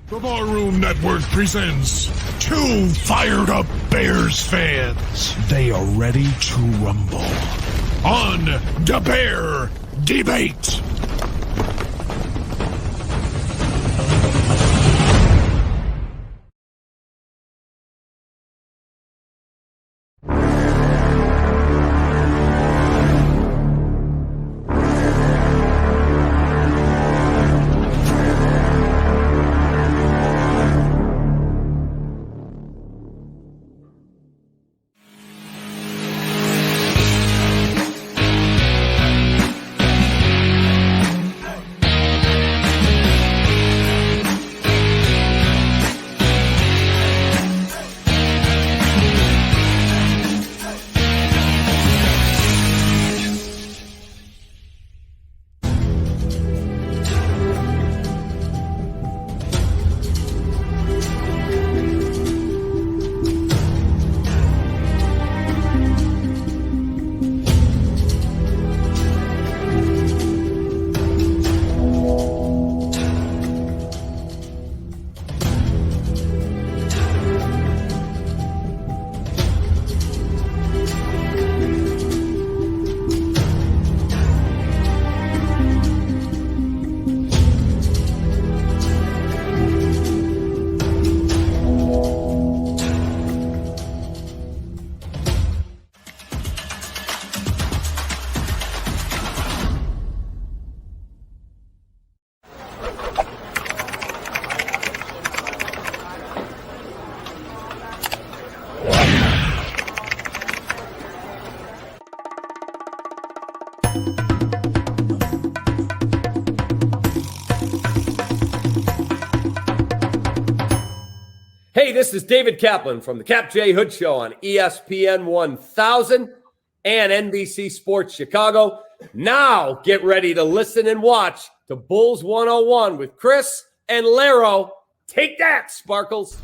The Barroom Network presents two fired-up Bears fans. They are ready to rumble on the Bear Debate. Hey, this is David Kaplan from the Cap J. Hood Show on ESPN 1000 and NBC Sports Chicago. Now get ready to listen and watch the Bulls 101 with Chris and Laro. Take that, Sparkles.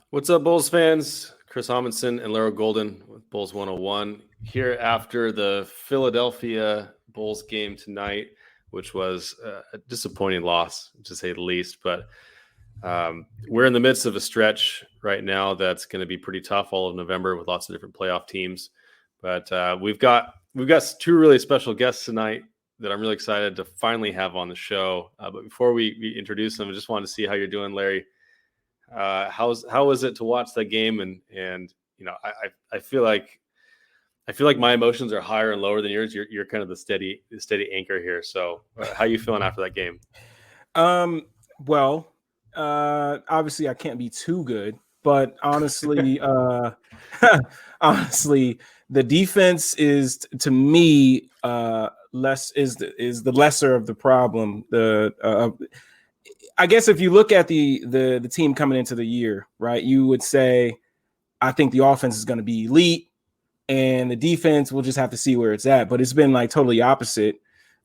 What's up, Bulls fans? Chris Amundsen and Laro Golden with Bulls 101 here after the Philadelphia Bulls game tonight, which was a disappointing loss, to say the least. But we're in the midst of a stretch right now that's going to be pretty tough all of November with lots of different playoff teams. But we've got two really special guests tonight that I'm really excited to finally have on the show. But before we introduce them, I just wanted to see how you're doing, Larry. How was it to watch that game? And you know, I feel like my emotions are higher and lower than yours. You're kind of the steady anchor here. So how are you feeling after that game? Well, obviously I can't be too good, but honestly, honestly, the defense is, to me, less is the lesser of the problem. I guess if you look at the team coming into the year, right, you would say, I think the offense is going to be elite and the defense, we'll just have to see where it's at. But it's been like totally opposite.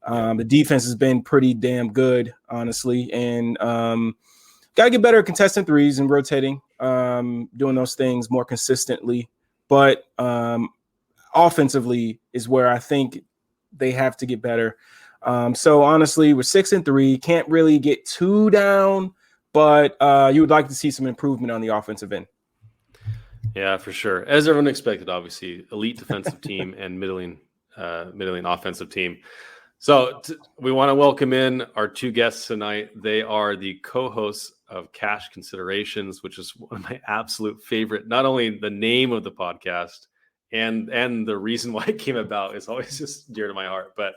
The defense has been pretty damn good, honestly. And got to get better at contesting threes and rotating, doing those things more consistently. But offensively is where I think they have to get better. So honestly, we're 6-3, can't really get too down, but you would like to see some improvement on the offensive end. Yeah, for sure. As everyone expected, obviously, elite defensive team and middling offensive team. So we want to welcome in our two guests tonight. They are the co-hosts of Cash Considerations, which is one of my absolute favorite. Not only the name of the podcast and the reason why it came about is always just dear to my heart, but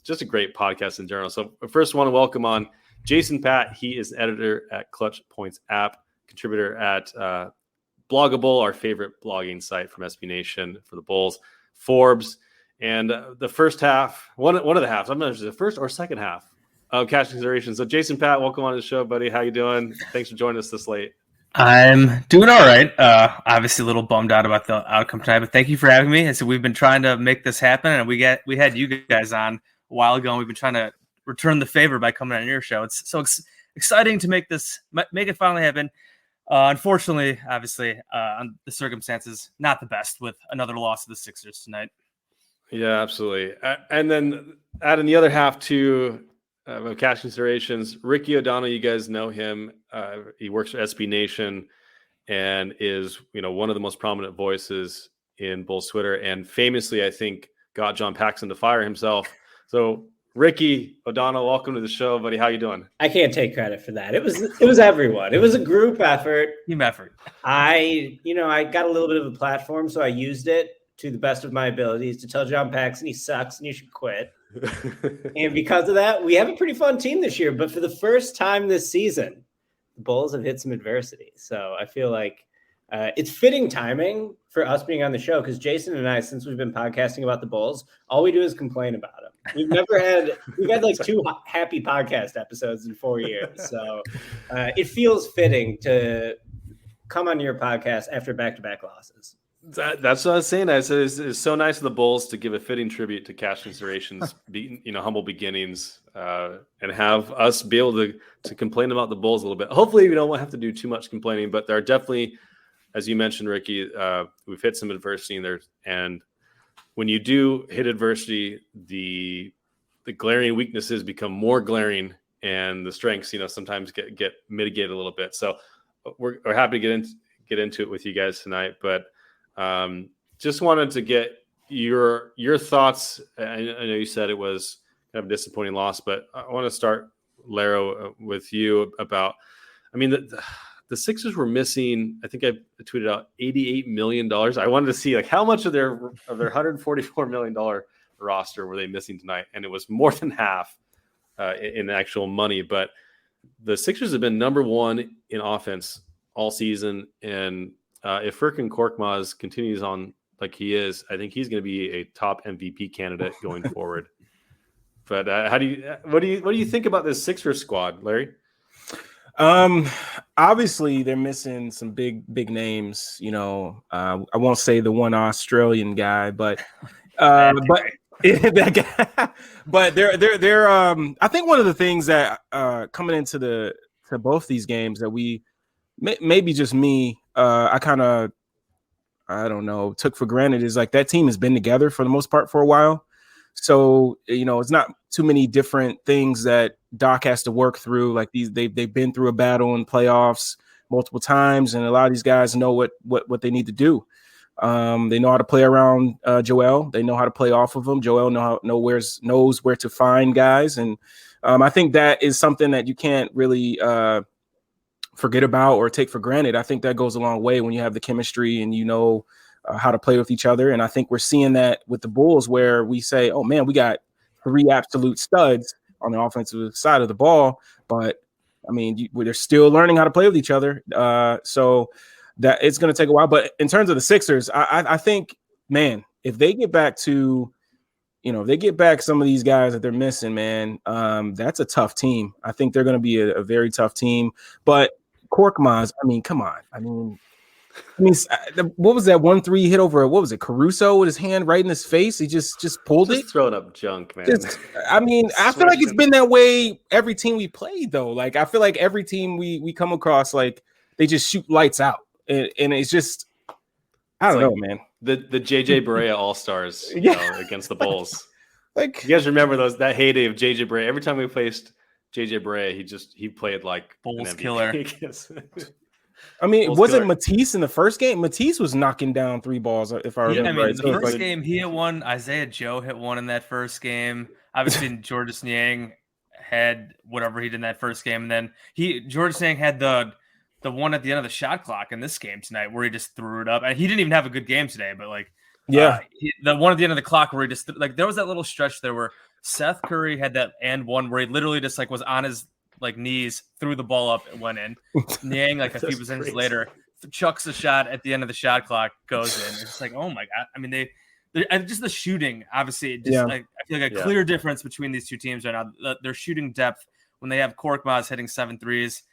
just a great podcast in general. So first, I want to welcome on Jason Patt. He is editor at Clutch Points app, contributor at Bloggable, our favorite blogging site from SB Nation for the Bulls, Forbes, and the first half, one of the halves. I'm not sure the first or second half Cash consideration. So Jason Patt, welcome on the show, buddy. How you doing? Thanks for joining us this late. I'm doing all right. Obviously a little bummed out about the outcome tonight, but thank you for having me. I said we've been trying to make this happen, and we had you guys on a while ago, and we've been trying to return the favor by coming on your show. It's so exciting to make it finally happen. Unfortunately, obviously, on the circumstances, not the best with another loss to the Sixers tonight. Yeah, absolutely. And then adding the other half to cash considerations, Ricky O'Donnell, you guys know him. He works for SB Nation and is, one of the most prominent voices in Bulls Twitter, and famously, I think, got John Paxson to fire himself. So Ricky O'Donnell, welcome to the show, buddy. How you doing? I can't take credit for that. It was everyone. It was a group effort. Team effort. I got a little bit of a platform, so I used it to the best of my abilities to tell John Paxson he sucks and you should quit. And because of that, we have a pretty fun team this year. But for the first time this season, the Bulls have hit some adversity. So I feel like it's fitting timing for us being on the show, because Jason and I, since we've been podcasting about the Bulls, all we do is complain about them. We've had like 2 happy podcast episodes in 4 years. So it feels fitting to come on your podcast after back-to-back losses. That's what I was saying. I said it's so nice of the Bulls to give a fitting tribute to Cash Considerations, humble beginnings, and have us be able to complain about the Bulls a little bit. Hopefully, we don't have to do too much complaining, but there are definitely, as you mentioned, Ricky, we've hit some adversity in there. And when you do hit adversity, the glaring weaknesses become more glaring, and the strengths, sometimes get mitigated a little bit. So we're happy to get into it with you guys tonight, but. Just wanted to get your thoughts. I know you said it was kind of a disappointing loss, but I want to start, Laro, with you about. I mean, the Sixers were missing. I think I tweeted out $88 million. I wanted to see how much of their $144 million roster were they missing tonight, and it was more than half in actual money. But the Sixers have been number one in offense all season, and if Furkan Korkmaz continues on like he is, I think he's going to be a top MVP candidate going forward. But what do you think about this Sixers squad, Larry? Obviously they're missing some big names. I won't say the one Australian guy, but that guy. But they're I think one of the things that coming into both these games that we maybe just me. I don't know, took for granted is that team has been together for the most part for a while. So, it's not too many different things that Doc has to work through. They've been through a battle in playoffs multiple times, and a lot of these guys know what they need to do. They know how to play around Joel. They know how to play off of him. Joel knows where to find guys. And I think that is something that you can't really forget about or take for granted. I think that goes a long way when you have the chemistry and how to play with each other. And I think we're seeing that with the Bulls, where we say, oh man, we got 3 absolute studs on the offensive side of the ball, but I mean, they're still learning how to play with each other. So that it's going to take a while. But in terms of the Sixers, I think, man, if they get back to, some of these guys that they're missing, man, that's a tough team. I think they're going to be a very tough team. But Korkmaz, I mean, come on. I mean, what was that 1-3 hit over? What was it? Caruso with his hand right in his face. He just pulled it. Throwing up junk, man. I feel like it's been that way every team we played, though. I feel like every team we come across, they just shoot lights out, and it's just I don't know, man. The JJ Barea All Stars against the Bulls. You guys remember that heyday of JJ Barea? Every time we faced JJ Barea, he played like Bulls killer. I mean, wasn't Matisse in the first game? Matisse was knocking down 3 balls, if I remember right. The first game he hit one. Isaiah Joe hit one in that first game. Obviously, Georges Niang had whatever he did in that first game, and then Georges Niang had the one at the end of the shot clock in this game tonight where he just threw it up, and he didn't even have a good game today. But the one at the end of the clock where he just there was that little stretch there where Seth Curry had that and one where he literally just was on his knees, threw the ball up, and went in. Niang, a few seconds later, chucks a shot at the end of the shot clock, goes in. It's oh my god! I mean, just the shooting, obviously, Yeah. I feel like a clear difference between these two teams right now. Their shooting depth, when they have Korkmaz hitting 7 threes,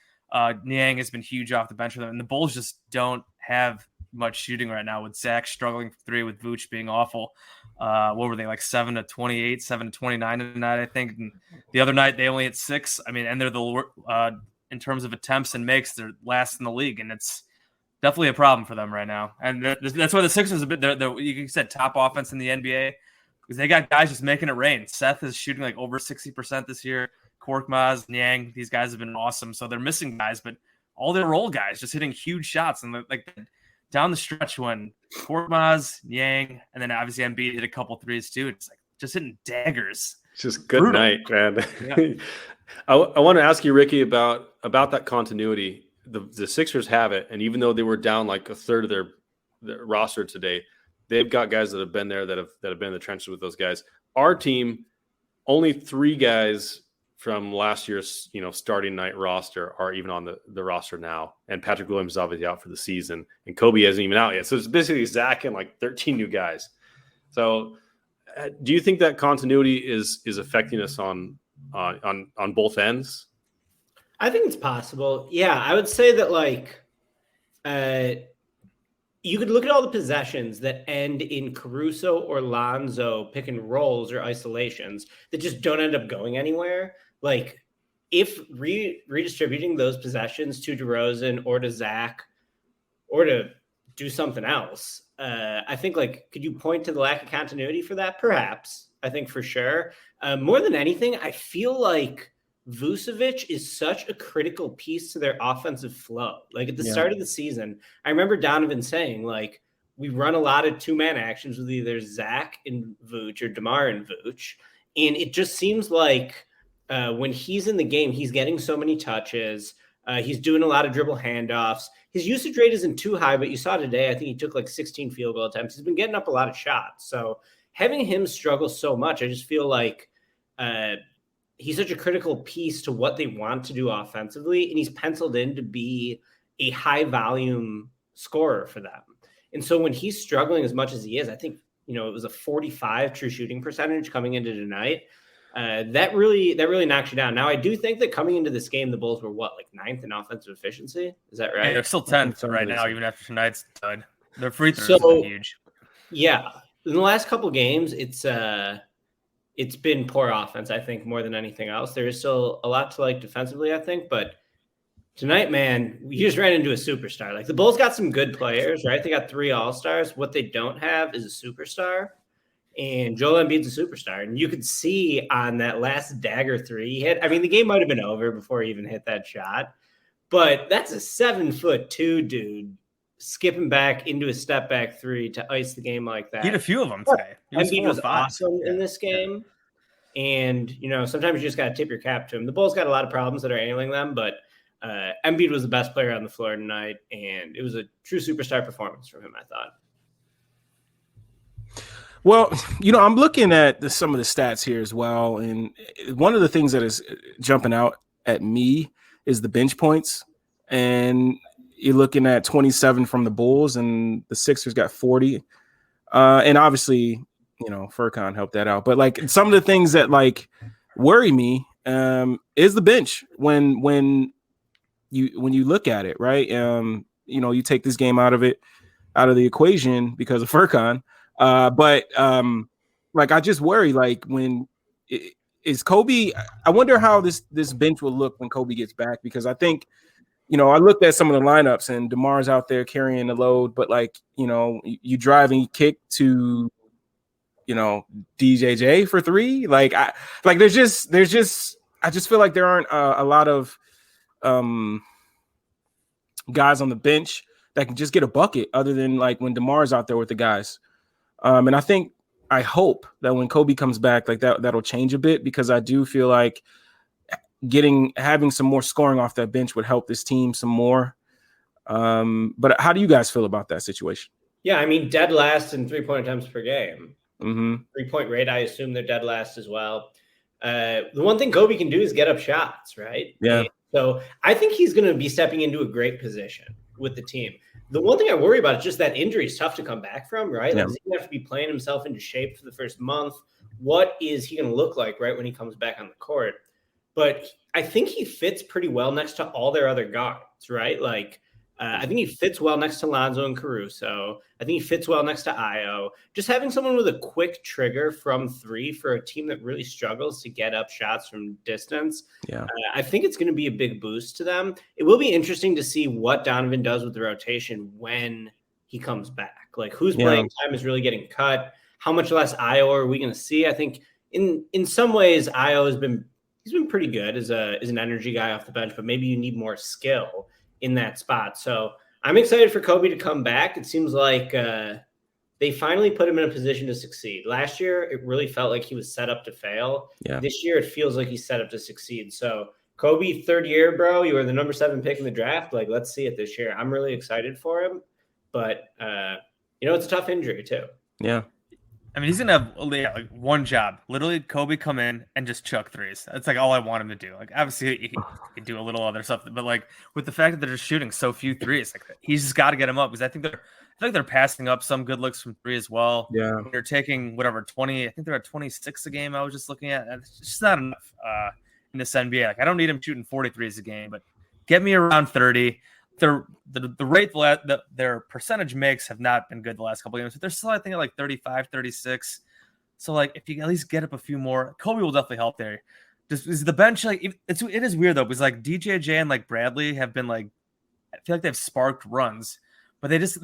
Niang has been huge off the bench for them, and the Bulls just don't have much shooting right now, with Zach struggling for 3, with Vooch being awful. What were they, like 7 to 28, 7 to 29 tonight, I think. And the other night they only hit 6. I mean, and they're in terms of attempts and makes, they're last in the league, and it's definitely a problem for them right now. And that's why the Sixers a bit, you said, top offense in the NBA, because they got guys just making it rain. Seth is shooting like over 60% this year. Korkmaz, Niang, these guys have been awesome. So they're missing guys, but all their role guys just hitting huge shots. And like down the stretch when Korkmaz, Niang, and then obviously Embiid hit a couple threes too. It's like just hitting daggers. It's just good Brutal. night, man. Yeah. I want to ask you, Ricky, about that continuity. The Sixers have it, and even though they were down like a third of their roster today, they've got guys that have been there, that have been in the trenches with those guys. Our team, only 3 guys from last year's starting night roster are even on the roster now, and Patrick Williams is obviously out for the season, and Kobe isn't even out yet. So it's basically Zach and like 13 new guys. So do you think that continuity is affecting us on both ends? I think it's possible. Yeah, I would say that you could look at all the possessions that end in Caruso or Lonzo pick and rolls or isolations that just don't end up going anywhere. Like, if redistributing those possessions to DeRozan or to Zach or to do something else, I think, could you point to the lack of continuity for that? Perhaps. I think for sure. More than anything, I feel like Vucevic is such a critical piece to their offensive flow. Like, at the start of the season, I remember Donovan saying, we run a lot of 2-man actions with either Zach and Vooch or DeMar and Vooch. And it just seems like when he's in the game, he's getting so many touches. He's doing a lot of dribble handoffs. His usage rate isn't too high, but you saw today, I think he took 16 field goal attempts. He's been getting up a lot of shots. So having him struggle so much, I just feel like he's such a critical piece to what they want to do offensively, and he's penciled in to be a high volume scorer for them. And so when he's struggling as much as he is, I think, it was a 45 true shooting percentage coming into tonight. That really knocks you down. Now, I do think that coming into this game, the Bulls were 9th in offensive efficiency. Is that right? Yeah, they're still 10th right now, even after tonight's done. Their free throws have been huge. Yeah. In the last couple games, it's been poor offense, I think, more than anything else. There is still a lot to like defensively, I think, but tonight, man, you just ran into a superstar. Like, the Bulls got some good players, right? They got 3 all-stars. What they don't have is a superstar, and Joel Embiid's a superstar. And you could see on that last dagger 3 he hit. I mean, the game might have been over before he even hit that shot, but that's a 7'2" dude skipping back into a step back 3 to ice the game like that. He had a few of them today. Embiid was awesome in this game. And, sometimes you just got to tip your cap to him. The Bulls got a lot of problems that are ailing them, but Embiid was the best player on the floor tonight, and it was a true superstar performance from him, I thought. Well, I'm looking at some of the stats here as well, and one of the things that is jumping out at me is the bench points, and you're looking at 27 from the Bulls, and the Sixers got 40, and obviously, Furkan helped that out. But some of the things that worry me is the bench when you look at it, right? You take this game out of the equation because of Furkan. But I just worry, when is Kobe, I wonder how this bench will look when Kobe gets back, because I think, I looked at some of the lineups and DeMar's out there carrying the load, but you drive and you kick to, DJJ for 3. There's just, I just feel like there aren't a lot of guys on the bench that can just get a bucket other than when DeMar's out there with the guys. And I hope that when Kobe comes back, that'll change a bit, because I do feel like having some more scoring off that bench would help this team some more. But how do you guys feel about that situation? Yeah, I mean, dead last in 3-point attempts per game. Mm-hmm. 3-point rate, I assume they're dead last as well. The one thing Kobe can do is get up shots, right? Yeah. And so I think he's going to be stepping into a great position with the team. The one thing I worry about is just that injury is tough to come back from, right? Yeah. Like, he's going to have to be playing himself into shape for the first month. What is he going to look like, right, when he comes back on the court? But I think he fits pretty well next to all their other guards, right? Like, I think he fits well next to Lonzo and Caruso. I think he fits well next to Io. Just having someone with a quick trigger from three for a team that really struggles to get up shots from distance. Yeah. I think it's going to be a big boost to them. It will be interesting to see what Donovan does with the rotation when he comes back. Like, whose playing time is really getting cut? How much less Io are we going to see? I think in some ways Io he's been pretty good as an energy guy off the bench, but maybe you need more skill in that spot. So I'm excited for Kobe to come back. It seems like they finally put him in a position to succeed. Last year, it really felt like he was set up to fail. Yeah. This year, it feels like he's set up to succeed. So Kobe, third year, bro, you were the number 7 pick in the draft. Like, let's see it this year. I'm really excited for him, but it's a tough injury too. Yeah. I mean, he's going to have like one job. Literally, Kobe come in and just chuck threes. That's like all I want him to do. Like, obviously, he can do a little other stuff. But like with the fact that they're just shooting so few threes, like he's just got to get them up because I think they're passing up some good looks from three as well. Yeah. They're taking 20. I think they're at 26 a game. I was just looking at. It's just not enough in this NBA. Like, I don't need him shooting 43s a game, but get me around 30. The rate that their percentage makes have not been good the last couple of games, but they're still, I think, at like 35, 36. So, like, if you at least get up a few more, Kobe will definitely help there. Just is the bench, like, it is weird though, because like DJJ and like Bradley have been like, I feel like they've sparked runs, but they just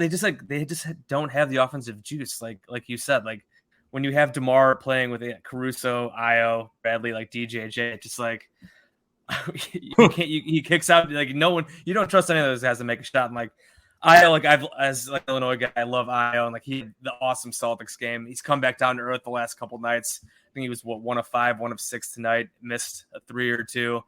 don't have the offensive juice. Like you said, like when you have DeMar playing with Caruso, Io, Bradley, like DJJ, just like. He kicks out like no one. You don't trust any of those guys to make a shot. And like as an Illinois guy, I love Io and like the awesome Celtics game. He's come back down to earth the last couple nights. I think he was 1 of 5, 1 of 6 tonight. Missed a 3 or 2.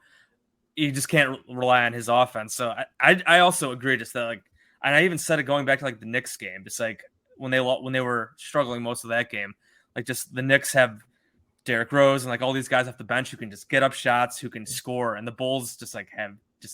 You just can't rely on his offense. So I also agree just that like, and I even said it going back to like the Knicks game, just like when they were struggling most of that game, like just the Knicks have Derrick Rose and like all these guys off the bench who can just get up shots, who can score, and the Bulls just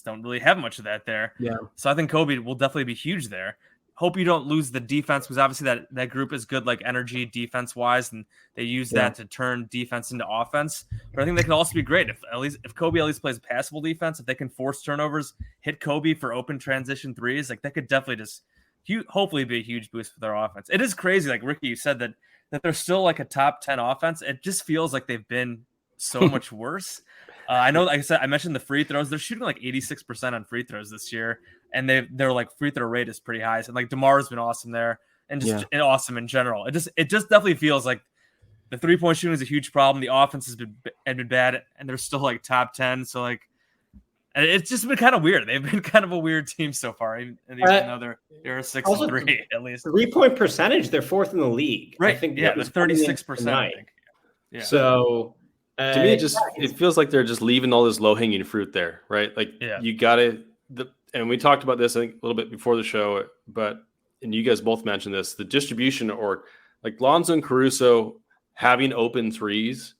don't really have much of that there. Yeah. So I think Kobe will definitely be huge there. Hope you don't lose the defense because obviously that group is good, like energy defense wise, and they use that to turn defense into offense. But I think they could also be great if Kobe at least plays passable defense. If they can force turnovers, hit Kobe for open transition threes, like that could definitely just hopefully be a huge boost for their offense. It is crazy, like Ricky, you said that they're still like a top 10 offense. It just feels like they've been so much worse. I know, like I said, I mentioned the free throws. They're shooting like 86% on free throws this year, and their like free throw rate is pretty high. And like DeMar's been awesome there, and just and awesome in general. It just definitely feels like the 3-point shooting is a huge problem. The offense has been bad, and they're still like top 10. So like, it's just been kind of weird. They've been kind of a weird team so far. Even though they're 6-3 at least. 3-point percentage, they're 4th in the league. Right. I think they're 36%. I think. Yeah. So to me, it feels like they're just leaving all this low hanging fruit there, right? Like you got to, and we talked about this I think a little bit before the show, and you guys both mentioned this, the distribution or like Lonzo and Caruso having open threes,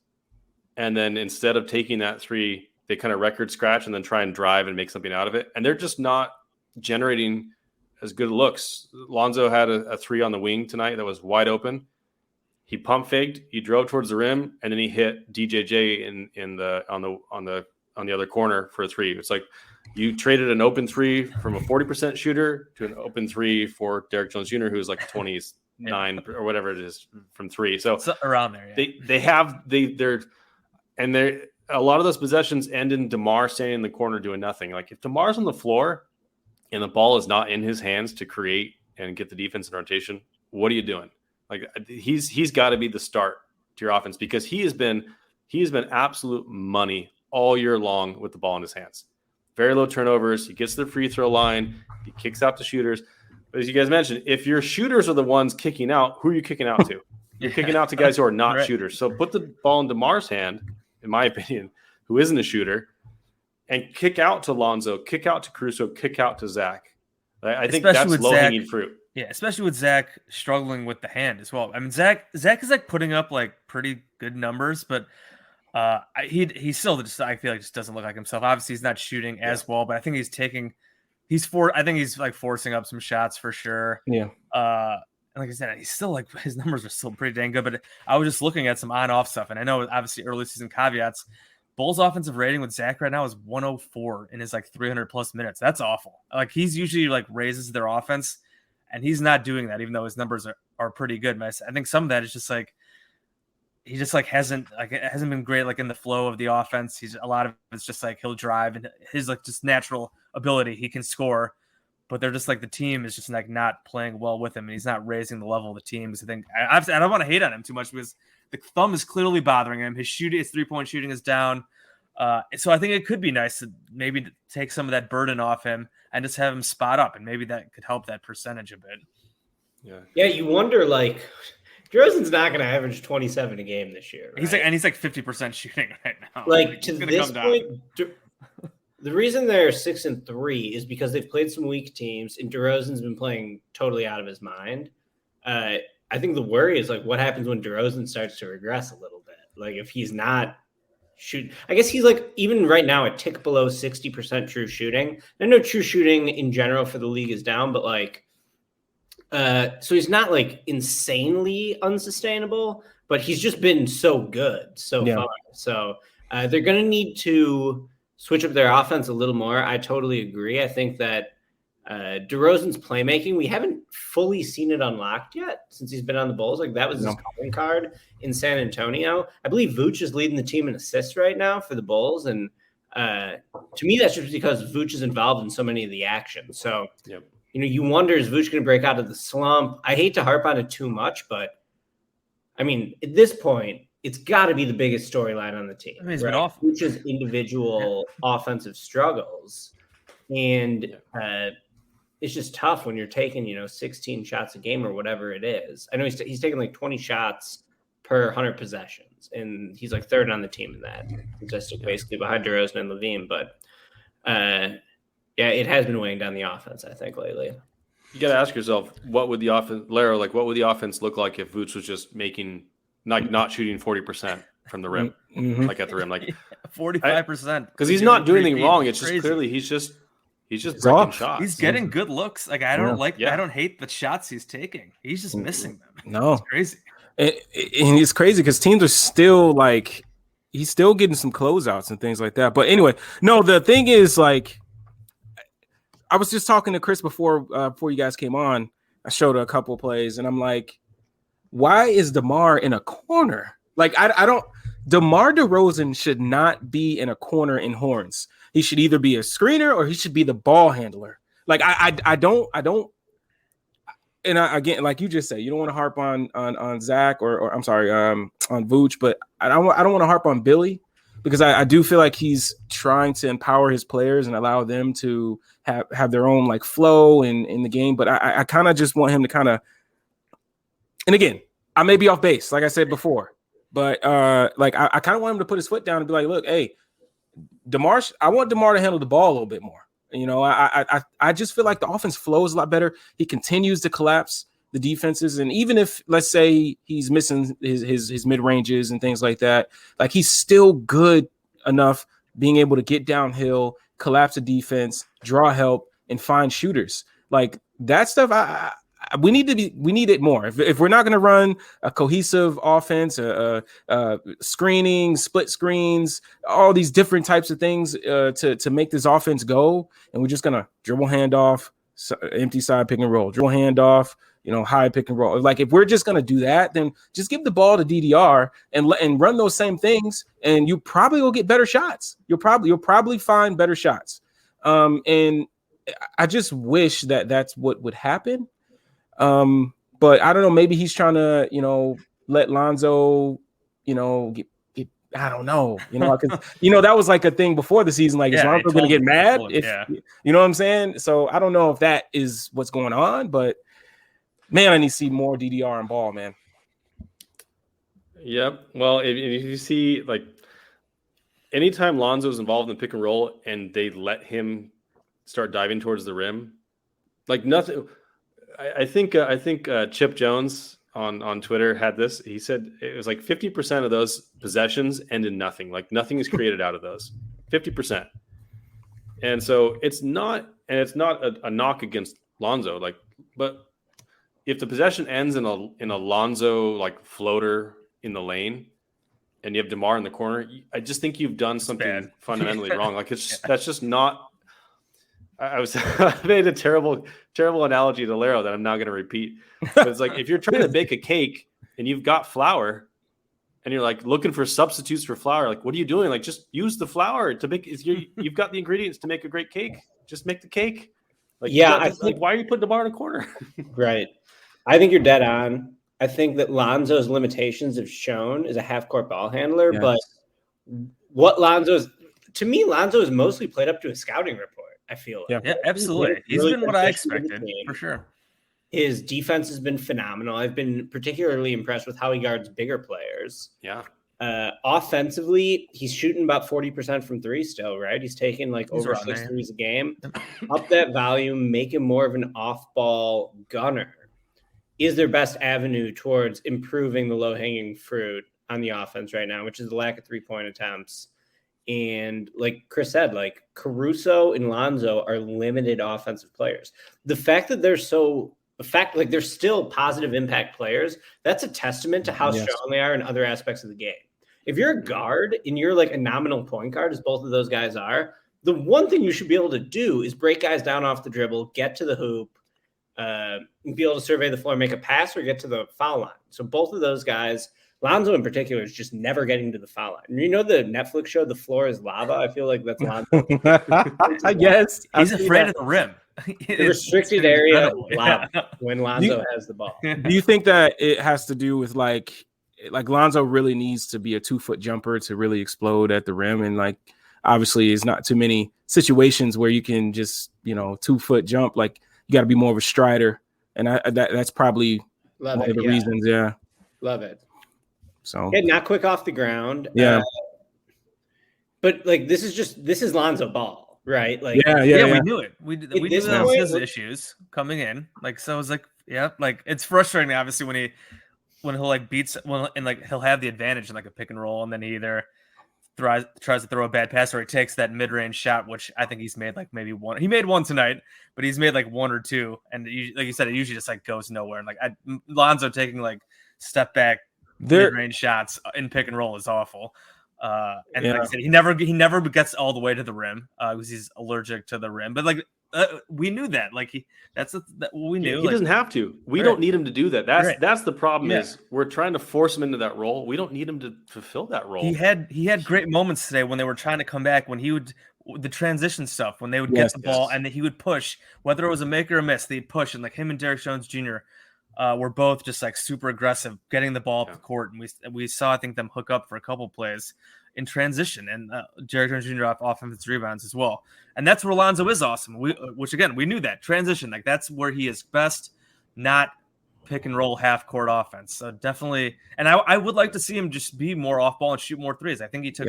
and then instead of taking that three, they kind of record scratch and then try and drive and make something out of it. And they're just not generating as good looks. Lonzo had a 3 on the wing tonight that was wide open. He pump faked, he drove towards the rim, and then he hit DJJ on the other corner for a 3. It's like you traded an open 3 from a 40% shooter to an open 3 for Derrick Jones Jr., who's like 29 or whatever it is from 3. So around there, they're a lot of those possessions end in DeMar standing in the corner doing nothing. Like if DeMar's on the floor and the ball is not in his hands to create and get the defense in rotation, what are you doing? Like he's got to be the start to your offense because he has been absolute money all year long with the ball in his hands. Very low turnovers. He gets to the free throw line. He kicks out the shooters. But as you guys mentioned, if your shooters are the ones kicking out, who are you kicking out to? You're kicking out to guys who are not shooters. So put the ball in DeMar's hand, in my opinion, who isn't a shooter, and kick out to Lonzo, kick out to Caruso, kick out to Zach. I think that's low-hanging fruit. Yeah, especially with Zach struggling with the hand as well. I mean, Zach is like putting up like pretty good numbers, but he still just, I feel like, just doesn't look like himself. Obviously, he's not shooting as well, but I think he's I think he's like forcing up some shots for sure. Yeah. And like I said, he's still like his numbers are still pretty dang good. But I was just looking at some on-off stuff, and I know obviously early season caveats. Bulls' offensive rating with Zach right now is 104 in his like 300 plus minutes. That's awful. Like he's usually like raises their offense, and he's not doing that, even though his numbers are pretty good. But I think some of that is just like he just like hasn't been great like in the flow of the offense. He's a lot of it's just like he'll drive and his like just natural ability he can score. But they're just like the team is just like not playing well with him, and he's not raising the level of the team. Because I don't want to hate on him too much because the thumb is clearly bothering him. His 3-point shooting is down. So I think it could be nice to maybe take some of that burden off him and just have him spot up, and maybe that could help that percentage a bit. Yeah. You wonder like DeRozan's not going to average 27 a game this year. Right? He's like 50% shooting right now. Like to this point. The reason they're 6-3 is because they've played some weak teams, and DeRozan's been playing totally out of his mind. I think the worry is like what happens when DeRozan starts to regress a little bit. Like if he's not shooting, I guess he's like even right now a tick below 60% true shooting. I know true shooting in general for the league is down, but like, so he's not like insanely unsustainable, but he's just been so good so far. So they're going to need to switch up their offense a little more. I totally agree. I think that DeRozan's playmaking, we haven't fully seen it unlocked yet since he's been on the Bulls. Like that was his calling card in San Antonio. I believe Vooch is leading the team in assists right now for the Bulls. And to me, that's just because Vooch is involved in so many of the action. So, you wonder, is Vooch going to break out of the slump? I hate to harp on it too much, but I mean, at this point, it's got to be the biggest storyline on the team. I mean, it's been awful. Vooch's individual offensive struggles. And it's just tough when you're taking, 16 shots a game or whatever it is. I know he's taking like 20 shots per 100 possessions, and he's like third on the team in that statistic, basically behind DeRozan and Levine. But it has been weighing down the offense, I think, lately. You got to ask yourself, what would the offense, Laro, like what would the offense look like if Vooch was just making not shooting 40% from the rim, like at the rim, like 45%, because he's not doing anything wrong. It's just crazy. He's just breaking shots. He's getting good looks. Like I don't hate the shots he's taking. He's just missing them. No, it's crazy. And it's crazy because teams are still like he's still getting some closeouts and things like that. But anyway, no, the thing is like I was just talking to Chris before you guys came on. I showed a couple plays, and I'm like, why is DeMar in a corner? Like, I don't. DeMar DeRozan should not be in a corner in horns. He should either be a screener or he should be the ball handler. Like, I don't. And again, like you just said, you don't want to harp on Zach or I'm sorry, on Vooch, but I don't want to harp on Billy because I do feel like he's trying to empower his players and allow them to have their own like flow in the game. But I kind of just want him to kind of. And again, I may be off base, like I said before, but like I kind of want him to put his foot down and be like, look, hey, I want DeMar to handle the ball a little bit more. I just feel like the offense flows a lot better. He continues to collapse the defenses, and even if let's say he's missing his mid ranges and things like that, like he's still good enough being able to get downhill, collapse the defense, draw help, and find shooters. Like that stuff, we need it more. If we're not going to run a cohesive offense, screening, split screens, all these different types of things to make this offense go, and we're just going to dribble handoff, empty side pick and roll, dribble handoff, high pick and roll. Like if we're just going to do that, then just give the ball to DDR and run those same things, and you probably will get better shots. You'll probably find better shots. And I just wish that that's what would happen. But I don't know, maybe he's trying to, let Lonzo, get I don't know, because, that was like a thing before the season. Like, is Lonzo going to get mad? You know what I'm saying? So I don't know if that is what's going on, but man, I need to see more DDR and ball, man. Yep. Well, if you see, like, anytime Lonzo's involved in the pick and roll and they let him start diving towards the rim, like nothing. I think Chip Jones on Twitter had this. He said it was like 50% of those possessions end in nothing. Like nothing is created out of those 50%. And so it's not and it's not a knock against Lonzo, but if the possession ends in a Lonzo like floater in the lane, and you have DeMar in the corner, I just think you've done something fundamentally wrong. Like that's just not. I made a terrible analogy to Laro that I'm not going to repeat. But it's like if you're trying to bake a cake and you've got flour, and you're like looking for substitutes for flour, like what are you doing? Like just use the flour to make. You've got the ingredients to make a great cake. Just make the cake. Like why are you putting DeMar in a corner? Right. I think you're dead on. I think that Lonzo's limitations have shown as a half-court ball handler, but what Lonzo is mostly played up to a scouting report, I feel like. Yeah, absolutely. He's been what I expected, for sure. His defense has been phenomenal. I've been particularly impressed with how he guards bigger players. Yeah. Offensively, he's shooting about 40% from three still, right? He's taking over 6 threes a game. Up that volume, make him more of an off-ball gunner is their best avenue towards improving the low-hanging fruit on the offense right now, which is the lack of three-point attempts. And like Chris said, like Caruso and Lonzo are limited offensive players. The fact that they're still positive impact players, that's a testament to how strong they are in other aspects of the game. If you're a guard and you're like a nominal point guard, as both of those guys are, the one thing you should be able to do is break guys down off the dribble, get to the hoop, be able to survey the floor, make a pass, or get to the foul line. So both of those guys, Lonzo in particular, is just never getting to the foul line. You know the Netflix show, The Floor is Lava? I feel like that's Lonzo. Yes. He's afraid of the rim. The restricted area lava when Lonzo has the ball. Do you think that it has to do with like Lonzo really needs to be a 2-foot jumper to really explode at the rim? And like, obviously it's not too many situations where you can just, 2-foot jump. Like you got to be more of a strider. And that's probably one of the reasons. Yeah. Love it. So not quick off the ground. Yeah. But like, this is Lonzo Ball, right? Like, we knew it. We knew that was his issues coming in. Like, so it was like, it's frustrating obviously when he'll like he'll have the advantage in like a pick and roll, and then he either tries to throw a bad pass or he takes that mid-range shot, which I think he's made like maybe one. He made one tonight, but he's made like one or two, and like you said, it usually just like goes nowhere. And like Lonzo taking like step back mid-range shots in pick and roll is awful. Like I said, he never gets all the way to the rim because he's allergic to the rim. But like we knew that. Like we knew he doesn't have to. We don't need him to do that. That's the problem. Is we're trying to force him into that role. We don't need him to fulfill that role. He had great moments today when they were trying to come back, when he would the transition stuff, when they would get the ball and he would push, whether it was a make or a miss, they'd push, and like him and Derek Jones Jr. Were both just like super aggressive, getting the ball up the court, and we saw I think them hook up for a couple plays in transition, and Derek Jones Jr. off offensive rebounds as well. And that's where Lonzo is awesome. Which again, we knew that transition, like that's where he is best, not pick and roll half court offense. So definitely, and I would like to see him just be more off ball and shoot more threes. I think he took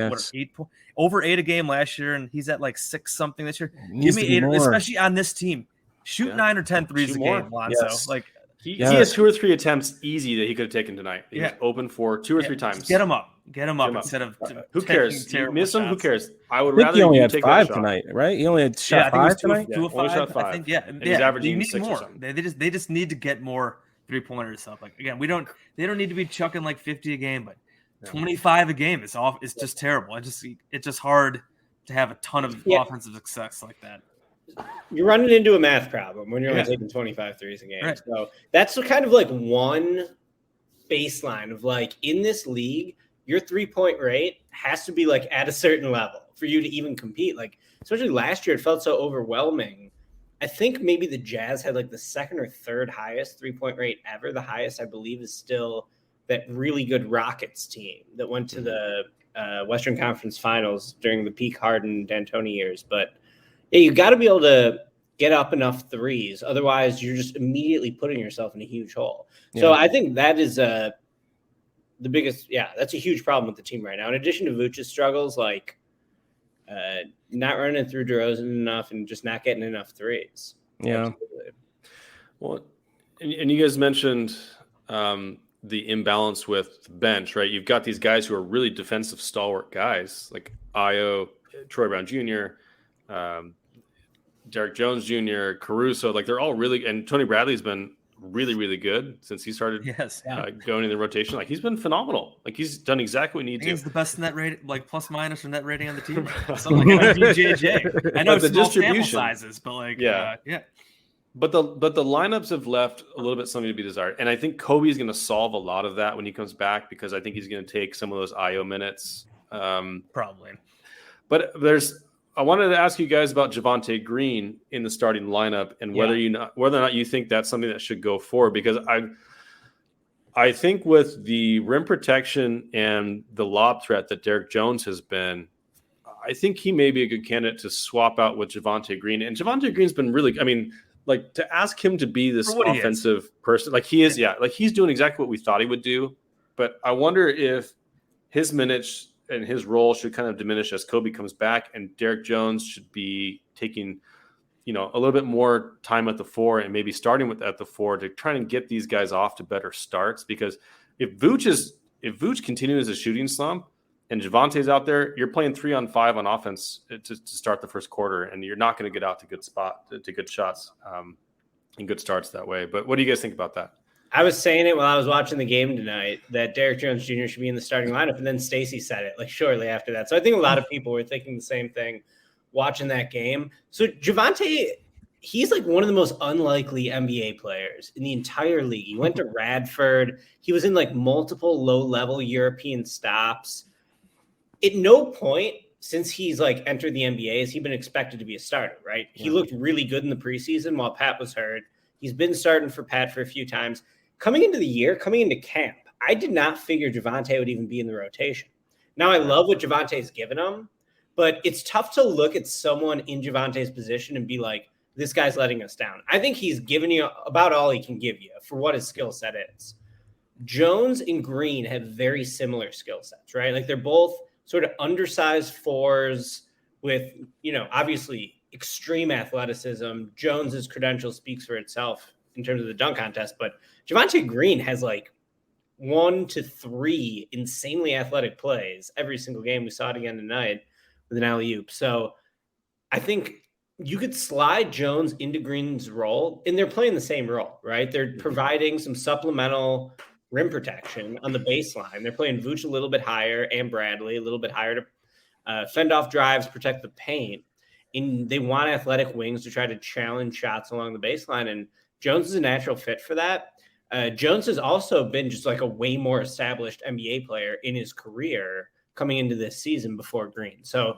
over 8 a game last year, and he's at like 6 something this year. Give me 8, especially on this team. Shoot 9 or 10 threes a game, Lonzo. Like. He has 2 or 3 attempts easy that he could have taken tonight. He's open for 2 or 3 times. Get him up instead of who cares? You miss him. Who cares? I would I think rather he only had take 5 that tonight, right? He only had shot 5 tonight. 2 of 5. Shot 5. I think, and he's averaging 6 more. or something. They just need to get more 3-pointers stuff. Like again, they don't need to be chucking like 50 a game, but 25 a game is off. It's just terrible. It's just hard to have a ton of offensive success like that. You're running into a math problem when you're only taking 25 threes a game. Right. So that's kind of like one baseline of like in this league, your 3-point rate has to be like at a certain level for you to even compete. Like, especially last year, it felt so overwhelming. I think maybe the Jazz had like the 2nd or 3rd highest 3-point rate ever. The highest, I believe, is still that really good Rockets team that went to the Western Conference Finals during the peak Harden D'Antoni years. But yeah, you got to be able to get up enough threes. Otherwise, you're just immediately putting yourself in a huge hole. Yeah. So I think that is the biggest. Yeah, that's a huge problem with the team right now. In addition to Vooch's struggles, like not running through DeRozan enough and just not getting enough threes. Yeah. Absolutely. Well, and you guys mentioned the imbalance with the bench, right? You've got these guys who are really defensive stalwart guys like Ayo, Troy Brown Jr., Derek Jones Jr., Caruso, like they're all really, and Tony Bradley's been really, really good since he started going in the rotation. Like he's been phenomenal. Like he's done exactly what he needs to. He's the best net rate, like plus minus or net rating on the team. Something like BJJ. I know it's small sample sizes, but like yeah. But the lineups have left a little bit something to be desired, and I think Kobe's going to solve a lot of that when he comes back because I think he's going to take some of those IO minutes. Probably. But I wanted to ask you guys about Javonte Green in the starting lineup and whether or not you think that's something that should go forward, because I think with the rim protection and the lob threat that Derek Jones has been, I think he may be a good candidate to swap out with Javonte Green. And Javonte Green's been really, I mean, like to ask him to be this offensive person, like he is, like he's doing exactly what we thought he would do. But I wonder if his minutes and his role should kind of diminish as Kobe comes back, and Derek Jones should be taking, a little bit more time at the 4 and maybe starting at the 4 to try and get these guys off to better starts. Because if Vooch continues a shooting slump and Javonte's out there, you're playing 3-on-5 on offense to start the first quarter, and you're not going to get out to good shots and good starts that way. But what do you guys think about that? I was saying it while I was watching the game tonight that Derek Jones Jr. should be in the starting lineup, and then Stacey said it like shortly after that. So I think a lot of people were thinking the same thing watching that game. So Javonte, he's like one of the most unlikely NBA players in the entire league. He went to Radford. He was in like multiple low-level European stops. At no point since he's like entered the NBA has he been expected to be a starter, right? Yeah. He looked really good in the preseason while Pat was hurt. He's been starting for Pat for a few times. Coming into camp, I did not figure Javonte would even be in the rotation. Now, I love what Javonte's given him, but it's tough to look at someone in Javonte's position and be like, this guy's letting us down. I think he's given you about all he can give you for what his skill set is. Jones and Green have very similar skill sets, right? Like they're both sort of undersized 4s with, obviously extreme athleticism. Jones's credential speaks for itself in terms of the dunk contest, but Javonte Green has like 1 to 3 insanely athletic plays every single game. We saw it again tonight with an alley-oop. So I think you could slide Jones into Green's role, and they're playing the same role, right? They're providing some supplemental rim protection on the baseline. They're playing Vooch a little bit higher and Bradley a little bit higher to fend off drives, protect the paint. And they want athletic wings to try to challenge shots along the baseline. And Jones is a natural fit for that. Jones has also been just like a way more established NBA player in his career coming into this season before Green. So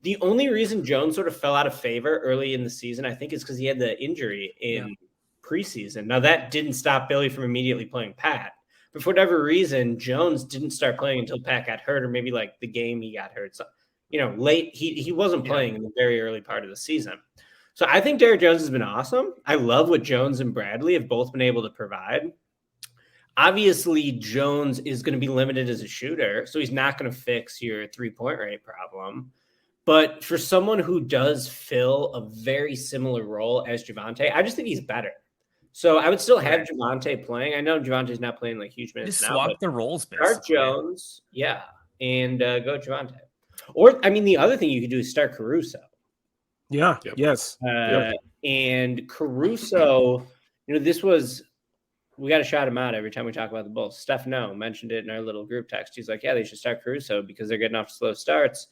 the only reason Jones sort of fell out of favor early in the season, I think, is because he had the injury in preseason. Now, that didn't stop Billy from immediately playing Pat. But for whatever reason, Jones didn't start playing until Pat got hurt, or maybe like the game he got hurt. So, late, he wasn't playing in the very early part of the season. So I think Derek Jones has been awesome. I love what Jones and Bradley have both been able to provide. Obviously, Jones is going to be limited as a shooter, so he's not going to fix your 3-point rate problem. But for someone who does fill a very similar role as Javonte, I just think he's better. So I would still have Javonte playing. I know Javonte's not playing like huge minutes now. Swap the roles, basically. Start Jones, and go Javonte. Or, I mean, the other thing you could do is start Caruso. Yeah. Yep. Yes. And Caruso, this was, we got to shout him out every time we talk about the Bulls. Steph mentioned it in our little group text. He's like, they should start Caruso because they're getting off slow starts.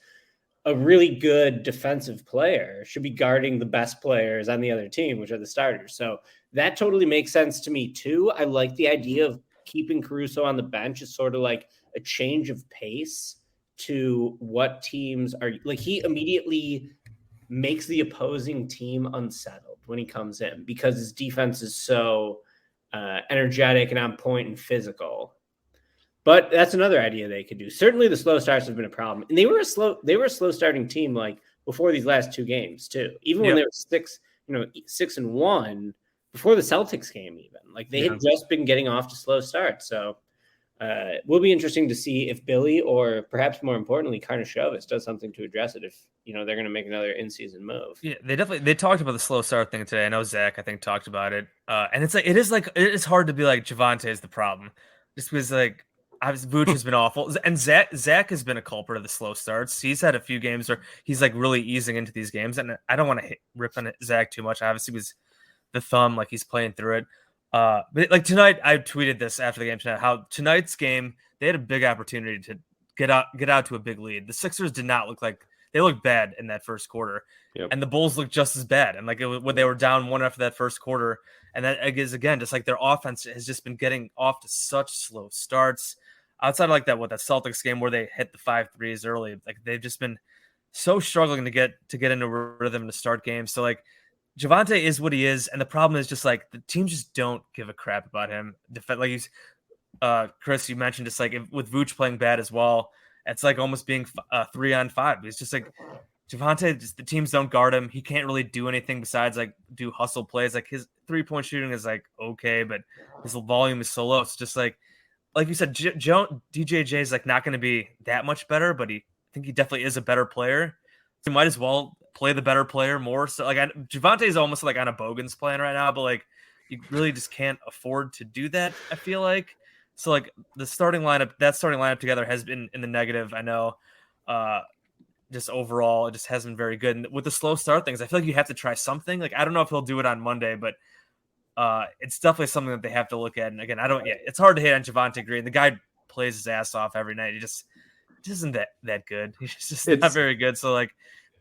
A really good defensive player should be guarding the best players on the other team, which are the starters. So that totally makes sense to me too. I like the idea of keeping Caruso on the bench as sort of like a change of pace to what teams are like. He immediately makes the opposing team unsettled when he comes in because his defense is so energetic and on point and physical. But that's another idea they could do. Certainly the slow starts have been a problem. And they were a slow starting team like before these last 2 games too. Even when they were 6-1 before the Celtics game, even like they had just been getting off to slow starts. So it will be interesting to see if Billy, or perhaps more importantly, Karnisovas does something to address it if, they're going to make another in-season move. Yeah, they talked about the slow start thing today. I know Zach, I think, talked about it. And it is hard to be like Javonte is the problem. Just because Obviously, Vooch has been awful, and Zach has been a culprit of the slow starts. He's had a few games where he's like really easing into these games, and I don't want to rip on Zach too much. Obviously, it was the thumb, like he's playing through it. But like tonight, I tweeted this after the game tonight. How tonight's game they had a big opportunity to get out to a big lead. The Sixers did not look like they looked bad in that first quarter, and the Bulls looked just as bad. And like when they were down one after that first quarter, and that is again just like their offense has just been getting off to such slow starts. Outside of like that Celtics game where they hit the 5 threes early, like they've just been so struggling to get into rhythm to start games. So like Javonte is what he is, and the problem is just like the teams just don't give a crap about him. Like he's Chris, you mentioned just like with Vooch playing bad as well, it's like almost being 3-on-5. It's just like Javonte, the teams don't guard him. He can't really do anything besides like do hustle plays. Like his 3-point shooting is like okay, but his volume is so low. It's just like you said, DJJ is like not going to be that much better, but I think he definitely is a better player. So he might as well play the better player more. So like Javonte is almost like on a Bogan's plan right now, but like you really just can't afford to do that. I feel like so like that starting lineup together has been in the negative. I know, just overall it just hasn't been very good. And with the slow start things, I feel like you have to try something. Like I don't know if he'll do it on Monday, but it's definitely something that they have to look at. And again, it's hard to hate on Javonte Green. The guy plays his ass off every night. He just isn't that good. He's just not very good. So like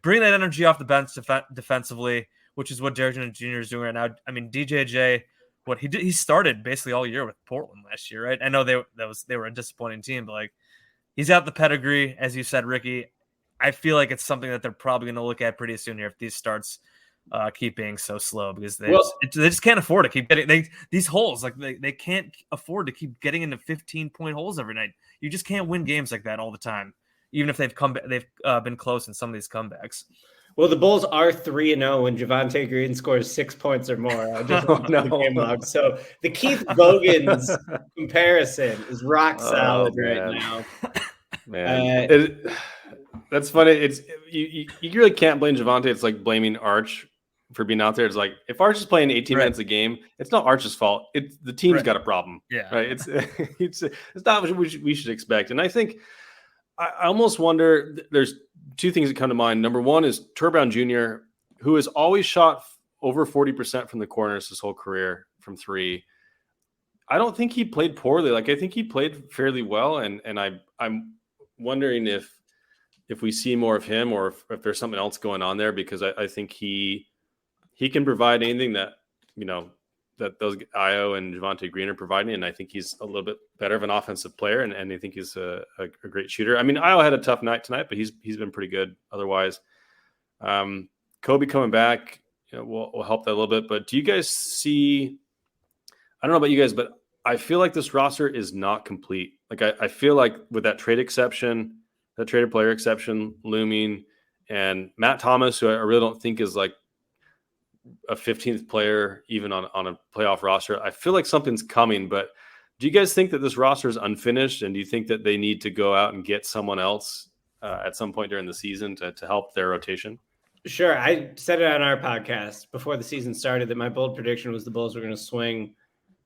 bring that energy off the bench defensively, which is what Derrick Jones Jr. is doing right now. I mean, DJJ, what he did, he started basically all year with Portland last year, right? I know they were a disappointing team, but like he's got the pedigree, as you said, Ricky. I feel like it's something that they're probably going to look at pretty soon here if these starts keep being so slow, because they just can't afford to keep getting these holes. Like they can't afford to keep getting into 15-point holes every night. You just can't win games like that all the time, even if they've been close in some of these comebacks. Well, the Bulls are 3-0 when Javonte Green scores 6 points or more. I just looked at the game log. So the Keith Bogans comparison is rock solid right now. Man, that's funny. It's you really can't blame Javonte. It's like blaming Arch for being out there. It's like if Arch is playing 18 minutes a game, it's not Arch's fault. It's the team's got a problem. Yeah, right. It's not what we should expect. And I think I almost wonder. There's two things that come to mind. Number one is Turbound Jr., who has always shot over 40% from the corners his whole career from three. I don't think he played poorly. Like I think he played fairly well, and I'm wondering if we see more of him or if there's something else going on there, because I think he can provide anything that, that those Io and Javonte Green are providing. And I think he's a little bit better of an offensive player. And I think he's a great shooter. I mean, Io had a tough night tonight, but he's been pretty good otherwise. Kobe coming back, will help that a little bit. But do you guys see, I don't know about you guys, but I feel like this roster is not complete. Like I feel like with that traded player exception looming, and Matt Thomas, who I really don't think is like a 15th player even on a playoff roster. I feel like something's coming, but do you guys think that this roster is unfinished? And do you think that they need to go out and get someone else at some point during the season to help their rotation? Sure. I said it on our podcast before the season started that my bold prediction was the Bulls were going to swing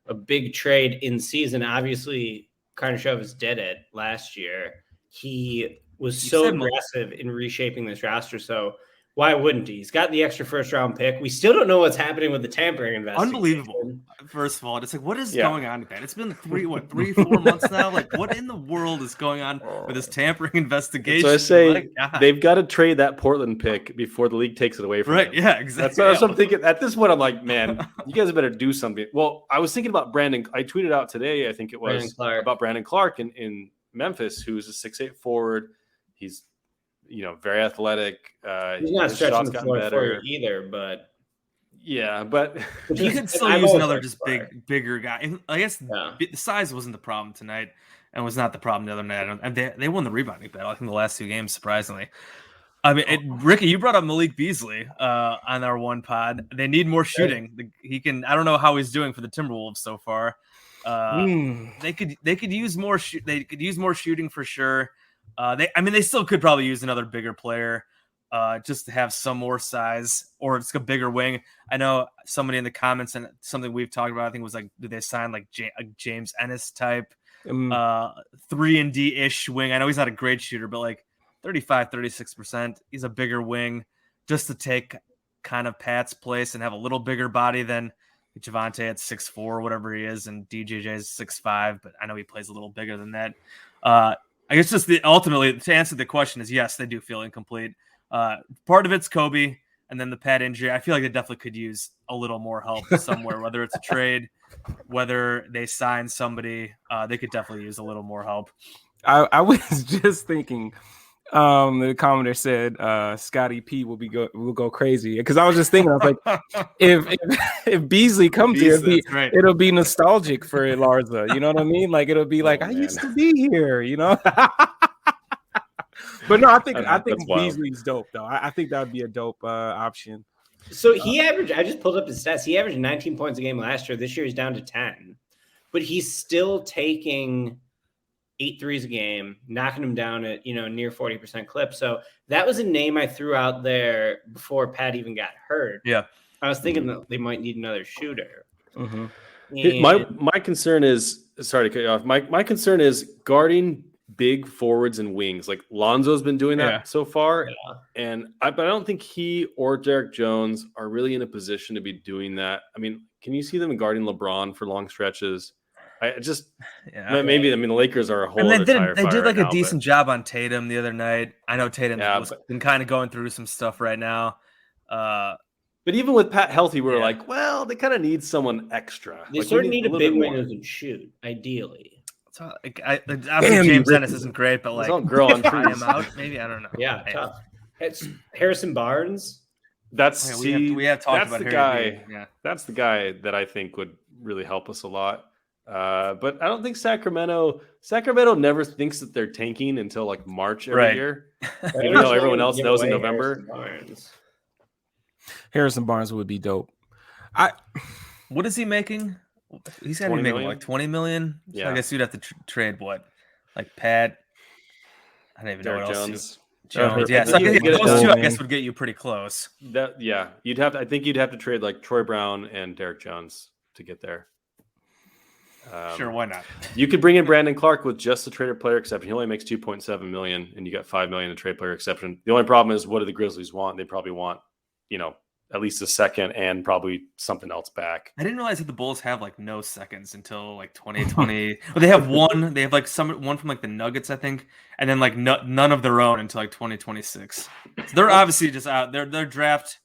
a big trade in season. Obviously, Karnisovas did it last year. He was so aggressive in reshaping this roster. So why wouldn't he? He's got the extra first-round pick. We still don't know what's happening with the tampering investigation. Unbelievable. First of all, it's like, what is going on with that? It's been 3-4 months now. Like, what in the world is going on with this tampering investigation? So I say they've got to trade that Portland pick before the league takes it away from them. Yeah, exactly. That's what I'm thinking. At this point, I'm like, man, you guys better do something. Well, I was thinking about Brandon. I tweeted out today, I think it was, about Brandon Clark in Memphis, who's a 6'8" forward. He's very athletic. He's not stretching the floor for you either, but he could still use another just bigger guy. And I guess the size wasn't the problem tonight, and was not the problem the other night. And they won the rebounding battle, I think, the last 2 games, surprisingly. I mean, Ricky, you brought up Malik Beasley on our one pod. They need more shooting. He can. I don't know how he's doing for the Timberwolves so far. They could use more. They could use more shooting for sure. They still could probably use another bigger player, just to have some more size, or it's a bigger wing. I know somebody in the comments, and something we've talked about, I think, was like, do they sign like a James Ennis type? Mm. 3-and-D-ish wing. I know he's not a great shooter, but like 35, 36%. He's a bigger wing just to take kind of Pat's place and have a little bigger body than Javante at 6'4", whatever he is, and DJJ is 6'5", but I know he plays a little bigger than that. I guess just ultimately to answer the question is yes, they do feel incomplete. Part of it's Kobe, and then the Pat injury. I feel like they definitely could use a little more help somewhere, whether it's a trade, whether they sign somebody. They could definitely use a little more help. I was just thinking. The commenter said Scotty P will go crazy, because I was just thinking, I was like, if Beasley comes here, it'll be nostalgic for Larza. You know what I mean? Like it'll be like I used to be here. You know. But no, I think Beasley's dope though. I think that would be a dope option. So he averaged. I just pulled up his stats. He averaged 19 points a game last year. This year he's down to 10, but he's still taking 8 threes a game, knocking him down at near 40% clip. So that was a name I threw out there before Pat even got hurt. Yeah, I was thinking that they might need another shooter. Mm-hmm. My concern is, sorry to cut you off. My concern is guarding big forwards and wings. Like Lonzo's been doing that so far, but I don't think he or Derek Jones are really in a position to be doing that. I mean, can you see them guarding LeBron for long stretches? Maybe the Lakers are a whole. And they did like a decent job on Tatum the other night. I know Tatum's been kind of going through some stuff right now. But even with Pat healthy, we're like, well, they kind of need someone extra. They sort of need a big wing who can shoot, ideally. So, James Ennis isn't great, but like, don't grow on trees. Him out, maybe I don't know. Yeah, tough. It's Harrison Barnes. We have talked about the guy. Yeah. That's the guy that I think would really help us a lot. But I don't think Sacramento never thinks that they're tanking until like March every year, even though everyone else knows in November. Harrison Barnes would be dope. What is he making? He's got to be making like 20 million. So yeah, I guess you'd have to trade what, like Pat. I don't even know what else. Jones. Yeah, so those two I guess would get you pretty close. You'd have to. I think you'd have to trade like Troy Brown and Derek Jones to get there. Sure, why not? You could bring in Brandon Clark with just the trader player exception. He only makes $2.7 million, and you got $5 million in trade player exception. The only problem is, what do the Grizzlies want? They probably want, at least a second and probably something else back. I didn't realize that the Bulls have like no seconds until like 2020. Well, they have one. They have like one from like the Nuggets, I think, and then like none of their own until like 2026. So they're obviously just out. Their draft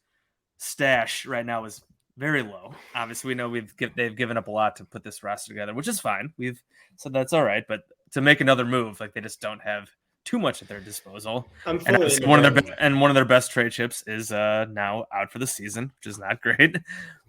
stash right now is very low. Obviously, we know they've given up a lot to put this roster together, which is fine. We've said that's all right, but to make another move, like they just don't have too much at their disposal. And one of their best trade chips is now out for the season, which is not great.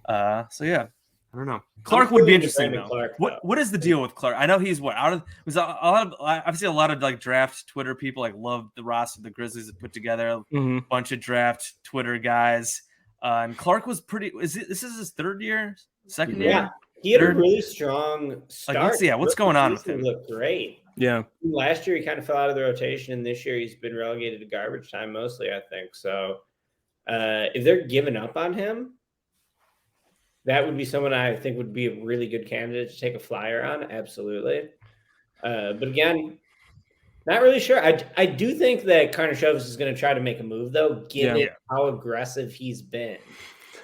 So yeah, I don't know. Clark would be interesting though. What is the deal with Clark? I know he's obviously a lot of like draft Twitter people like love the roster the Grizzlies have put together. Mm-hmm. Bunch of draft Twitter guys. And Clark was this is his second year? Yeah, he had a really strong start. What's going on with him? He looked great. Yeah. Last year he kind of fell out of the rotation, and this year he's been relegated to garbage time mostly, I think. So if they're giving up on him, that would be someone I think would be a really good candidate to take a flyer on. Absolutely. But again, not really sure. I do think that Karnisovas is going to try to make a move, though, given how aggressive he's been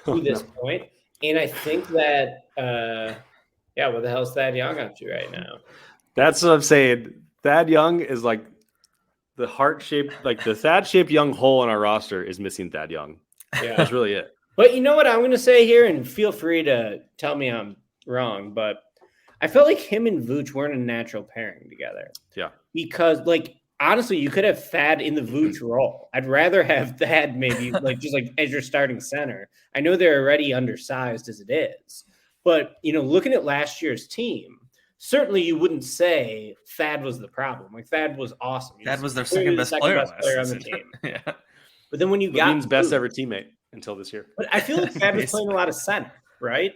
to this point. And I think that, what the hell's Thad Young up to right now? That's what I'm saying. Thad Young is like the heart-shaped, like the Thad-shaped Young hole in our roster is missing Thad Young. Yeah, that's really it. But you know what I'm going to say here, and feel free to tell me I'm wrong, but I felt like him and Vooch weren't a natural pairing together. Yeah. Because, like, honestly, you could have Thad in the Vooch role. I'd rather have Thad maybe just as your starting center. I know they're already undersized as it is. But, looking at last year's team, certainly you wouldn't say Thad was the problem. Like, Thad was awesome. Thad was their second best player on the team. Yeah. But then when you got Levine's best ever teammate until this year. But I feel like Thad was playing a lot of center, right?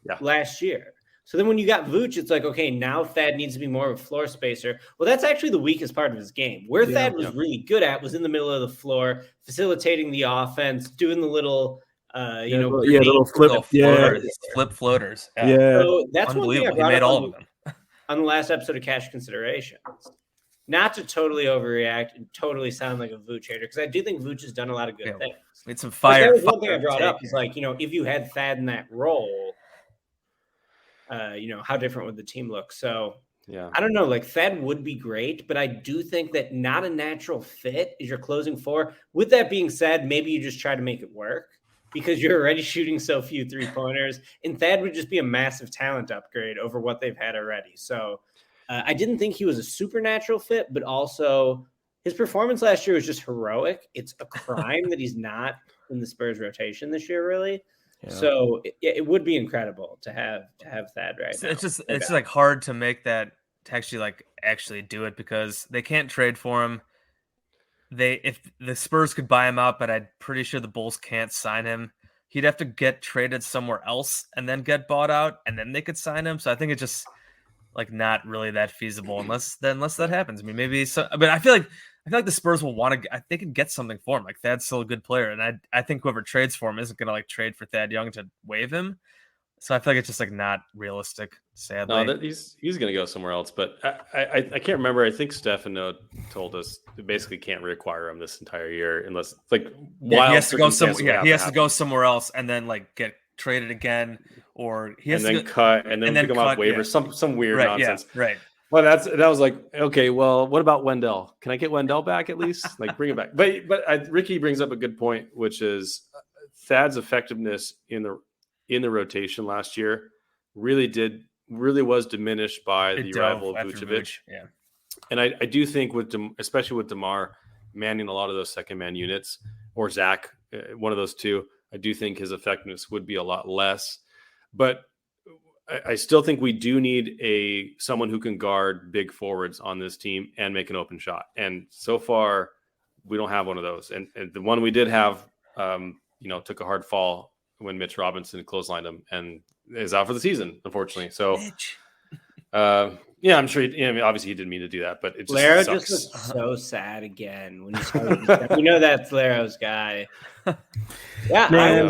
Yeah. Last year. So then when you got Vooch, it's like, okay, now Thad needs to be more of a floor spacer. Well, that's actually the weakest part of his game. Where Thad was really good at was in the middle of the floor, facilitating the offense, doing the little, little flip floaters. Yeah. So that's one thing I brought up all of them. on the last episode of Cash Considerations, not to totally overreact and totally sound like a Vooch hater, because I do think Vooch has done a lot of good things. It's some fire. That was one thing I brought up is like, if you had Thad in that role, how different would the team look? So yeah, I don't know. Like Thad would be great, but I do think that not a natural fit is your closing four. With that being said, maybe you just try to make it work because you're already shooting so few 3-pointers, and Thad would just be a massive talent upgrade over what they've had already. So I didn't think he was a supernatural fit, but also his performance last year was just heroic. It's a crime that he's not in the Spurs rotation this year, really. Yeah. So it would be incredible to have Thad right now. It's like hard to make that to actually do it because they can't trade for him. If the Spurs could buy him out, but I'm pretty sure the Bulls can't sign him. He'd have to get traded somewhere else and then get bought out, and then they could sign him. So I think it's just like not really that feasible unless that happens. I mean, maybe so, but I feel like the Spurs will want to. They could get something for him. Like Thad's still a good player, and I think whoever trades for him isn't going to like trade for Thad Young to waive him. So I feel like it's just like not realistic. Sadly, no, he's going to go somewhere else. But I can't remember. I think Stefano told us they basically can't reacquire him this entire year unless he has to go somewhere. He has to go somewhere else and then like get traded again, or he has to cut and then pick him off waivers. some weird nonsense. Yeah, right. Well, that was like, okay, well, what about Wendell? Can I get Wendell back at least? Like, bring him back. But Ricky brings up a good point, which is Thad's effectiveness in the rotation last year really was diminished by the arrival of Vucevic. Yeah, and I do think especially with DeMar manning a lot of those second man units, or Zach, one of those two, I do think his effectiveness would be a lot less. But I still think we do need someone who can guard big forwards on this team and make an open shot. And so far, we don't have one of those. And the one we did have, took a hard fall when Mitch Robinson clotheslined him and is out for the season, unfortunately. So, I'm sure. Obviously, he didn't mean to do that, but it just Lero sucks. just looks so sad again when you that's Lero's guy. Yeah, there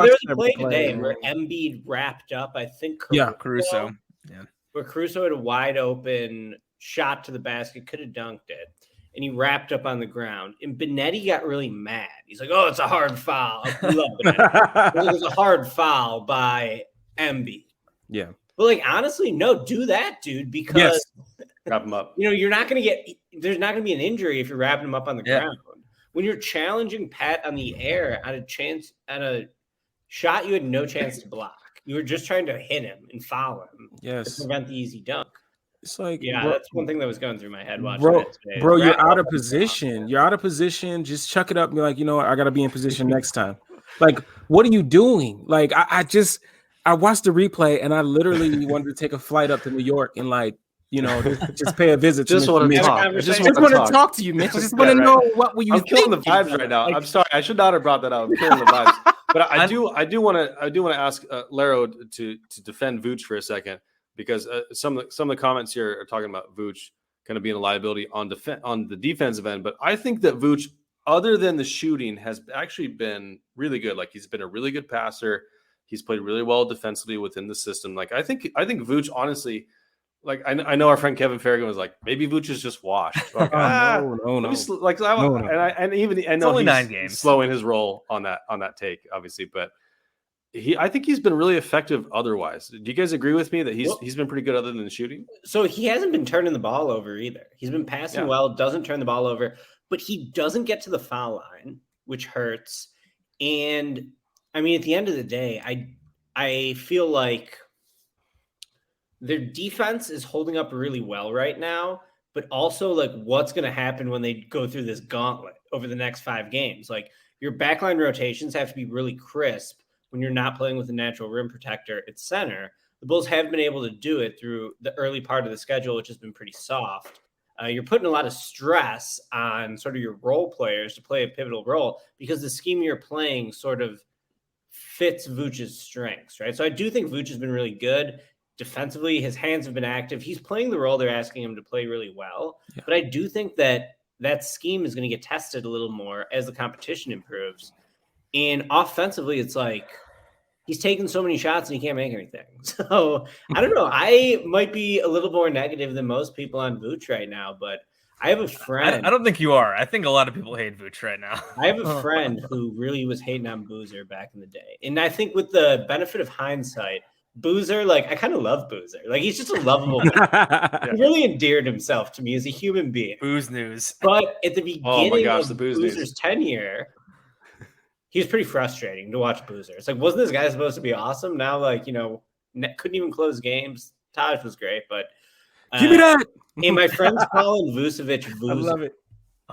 was a play today where Embiid wrapped up, I think, Caruso. Yeah. Where Caruso had a wide open shot to the basket, could have dunked it, and he wrapped up on the ground. And Benetti got really mad. He's like, "Oh, it's a hard foul." We love Benetti. It was a hard foul by Embiid. Yeah. But like, honestly, no, do that, dude, because wrap him up. You're not going to there's not going to be an injury if you're wrapping him up on the ground. When you're challenging Pat on the air on a shot you had no chance to block. You were just trying to hit him and foul him. Yes. To prevent the easy dunk. It's like, that's one thing that was going through my head watching it today. Bro, you're out of position. You're out of position. Just chuck it up and be like, you know what? I got to be in position next time. Like, what are you doing? Like, I watched the replay and I literally wanted to take a flight up to New York and just pay a visit. Just want to talk. I just want to talk to you, man. I just want to know what were you thinking. I'm killing the vibes right now. I'm sorry. I should not have brought that up. I'm killing the vibes. But I do want to ask Lero to defend Vooch for a second, because some of the comments here are talking about Vooch kind of being a liability on the defensive end. But I think that Vooch, other than the shooting, has actually been really good. Like, he's been a really good passer. He's played really well defensively within the system. Like, I think Vooch, honestly, like, I know our friend Kevin Farragon was like, maybe Vooch is just washed. Like, no. And even I know only he's 9 games. slowing his roll on that take, obviously, but I think he's been really effective otherwise. Do you guys agree with me that he's been pretty good other than the shooting? So he hasn't been turning the ball over either. He's been passing well, doesn't turn the ball over, but he doesn't get to the foul line, which hurts. And I mean, at the end of the day, I feel like their defense is holding up really well right now, but also like what's going to happen when they go through this gauntlet over the next 5 games? Like, your backline rotations have to be really crisp when you're not playing with a natural rim protector at center. The Bulls have been able to do it through the early part of the schedule, which has been pretty soft. You're putting a lot of stress on sort of your role players to play a pivotal role because the scheme you're playing sort of fits Vooch's strengths, right? So I do think Vooch has been really good. Defensively, his hands have been active. He's playing the role they're asking him to play really well. Yeah. But I do think that scheme is going to get tested a little more as the competition improves. And offensively, it's like he's taking so many shots and he can't make anything. So I don't know. I might be a little more negative than most people on Vooch right now, but I have a friend. I don't think you are. I think a lot of people hate Vooch right now. I have a friend who really was hating on Boozer back in the day. And I think with the benefit of hindsight, Boozer, like, I kind of love Boozer. Like, he's just a lovable guy. He really endeared himself to me as a human being. Booze news. But at the beginning of the Booze Boozer's tenure, he was pretty frustrating to watch Boozer. It's like, wasn't this guy supposed to be awesome? Now, like, you know, couldn't even close games. Taj was great, but give me that. And my friend's calling Vucevic Boozer. I love it.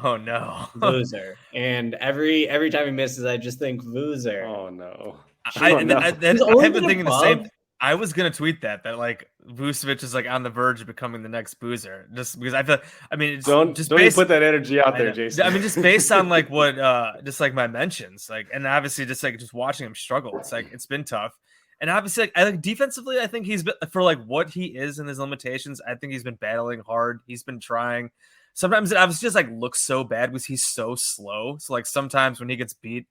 Oh no, Boozer. And every time he misses, I just think Boozer. Oh no. I have been thinking the same. I was gonna tweet that like Vucevic is like on the verge of becoming the next Boozer, just because I feel. I mean, don't put that energy out there, Jason. I mean, just based on like what, just like my mentions, like, and obviously just watching him struggle. It's like it's been tough, and obviously like I think defensively, I think he's been, for like what he is and his limitations. I think he's been battling hard. He's been trying. Sometimes it obviously just like looks so bad because he's so slow. So like sometimes when he gets beat,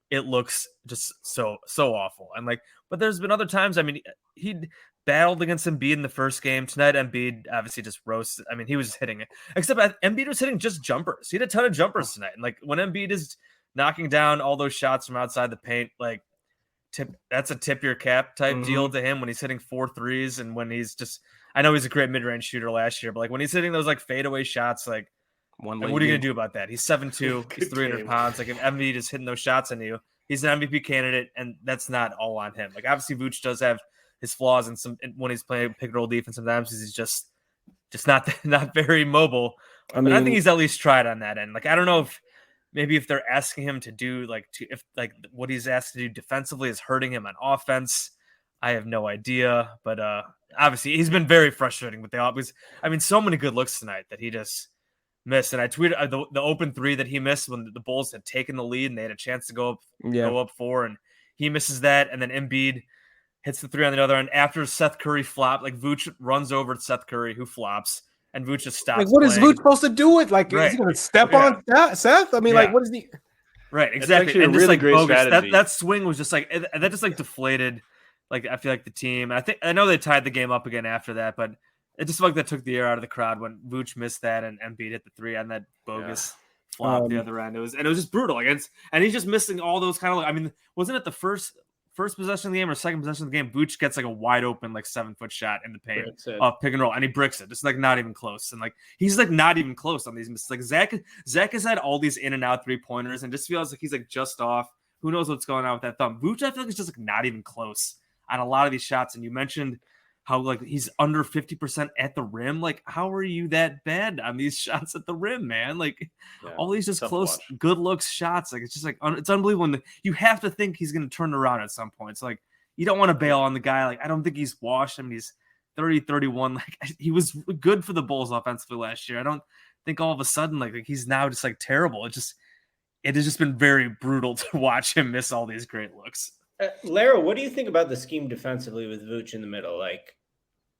it looks just so awful. And like, but there's been other times. I mean, he battled against Embiid in the first game. Tonight, Embiid obviously just roasted. I mean, he was just hitting it. Except Embiid was hitting just jumpers. He had a ton of jumpers tonight. And like when Embiid is knocking down all those shots from outside the paint, like that's a tip your cap type deal to him when he's hitting 4 threes and when he's just. I know he's a great mid-range shooter last year, but like when he's hitting those like fadeaway shots, like what are you gonna do about that? He's 7'2", he's 300 pounds. Like if Embiid is hitting those shots on you, he's an MVP candidate, and that's not all on him. Like obviously, Vooch does have his flaws and some when he's playing pick and roll defense. Sometimes he's just not very mobile. I think he's at least tried on that end. Like I don't know if they're asking him to do if what he's asked to do defensively is hurting him on offense. I have no idea, but obviously he's been very frustrating with the offense. I mean, so many good looks tonight that he just missed. And I tweeted the open 3 that he missed when the Bulls had taken the lead and they had a chance to go up 4, and he misses that. And then Embiid hits the 3 on the other end after Seth Curry flopped. Like Vooch runs over to Seth Curry, who flops, and Vooch just stops. Like, what is Vooch supposed to do with? Like, is he going to step on Seth? I mean, like, what is he? Right, exactly. And just like great bogus. That swing was just like that, just like deflated. Like I feel like the team. I know they tied the game up again after that, but it just felt like that took the air out of the crowd when Vooch missed that and Embiid hit the 3 on that bogus flop the other end. It was just brutal. Like and he's just missing all those kind of. I mean, wasn't it the first possession of the game or second possession of the game? Vooch gets like a wide open 7-foot shot in the paint off pick and roll, and he bricks it. Just like not even close. And like he's like not even close on these mistakes. Like Zach has had all these in and out 3-pointers, and just feels like he's like just off. Who knows what's going on with that thumb? Vooch, I feel like is just like not even close on a lot of these shots. And you mentioned how like he's under 50% at the rim. Like, how are you that bad on these shots at the rim, man? Like all these just close, good looks shots. Like it's just like it's unbelievable. You have to think he's going to turn around at some point. So like you don't want to bail on the guy. Like I don't think he's washed. I mean, he's 30-31. Like he was good for the Bulls offensively last year. I don't think all of a sudden like he's now just like terrible. It has just been very brutal to watch him miss all these great looks. Lara, what do you think about the scheme defensively with Vooch in the middle? Like,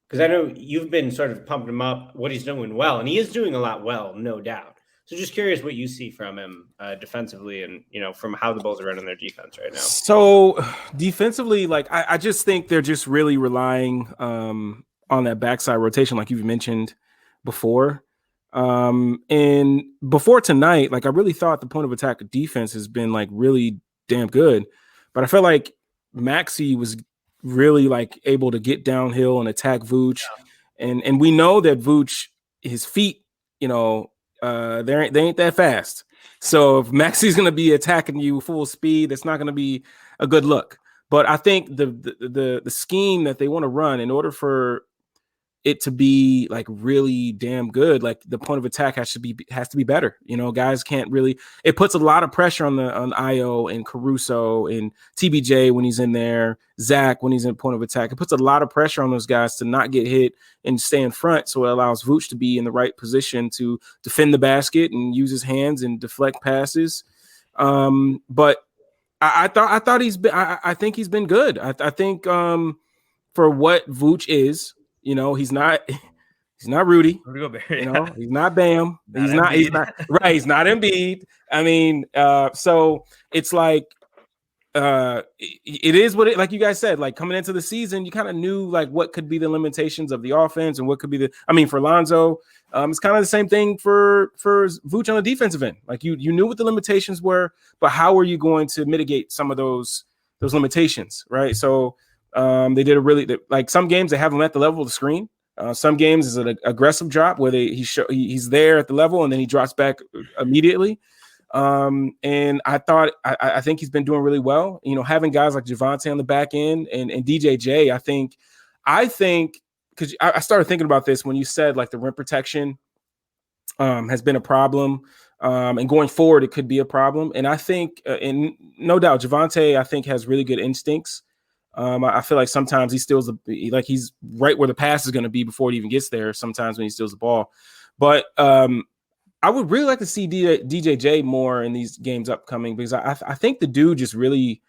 because I know you've been sort of pumping him up, what he's doing well, and he is doing a lot well, no doubt. So just curious what you see from him defensively and, from how the Bulls are running their defense right now. So defensively, like, I just think they're just really relying on that backside rotation, like you've mentioned before. And before tonight, like, I really thought the point of attack defense has been, like, really damn good. But I felt like Maxey was really like able to get downhill and attack Vooch. Yeah. And we know that Vooch, his feet, they ain't that fast. So if Maxey's going to be attacking you full speed, it's not going to be a good look. But I think the scheme that they want to run in order for it to be like really damn good, like the point of attack has to be better. Guys can't really. It puts a lot of pressure on Io and Caruso and TBJ when he's in there, Zach when he's in point of attack. It puts a lot of pressure on those guys to not get hit and stay in front. So it allows Vooch to be in the right position to defend the basket and use his hands and deflect passes. But I think he's been good. I think for what Vooch is. He's not Rudy. He's not Bam. He's not right. He's not Embiid. I mean, so it's like it is what it, like you guys said, like coming into the season, you kind of knew like what could be the limitations of the offense and what could be for Lonzo, it's kind of the same thing for Vooch on the defensive end. Like you knew what the limitations were, but how are you going to mitigate some of those limitations, right? So they did like some games they have him at the level of the screen. Some games is an aggressive drop where he's there at the level and then he drops back immediately. And I think he's been doing really well. You know, having guys like Javonte on the back end and DJJ, I think because I started thinking about this when you said like the rim protection has been a problem. And going forward, it could be a problem. And I think, and no doubt, Javonte, I think, has really good instincts. I feel like sometimes he steals he's right where the pass is going to be before it even gets there. Sometimes when he steals the ball, but I would really like to see DJJ more in these games upcoming because I think the dude just really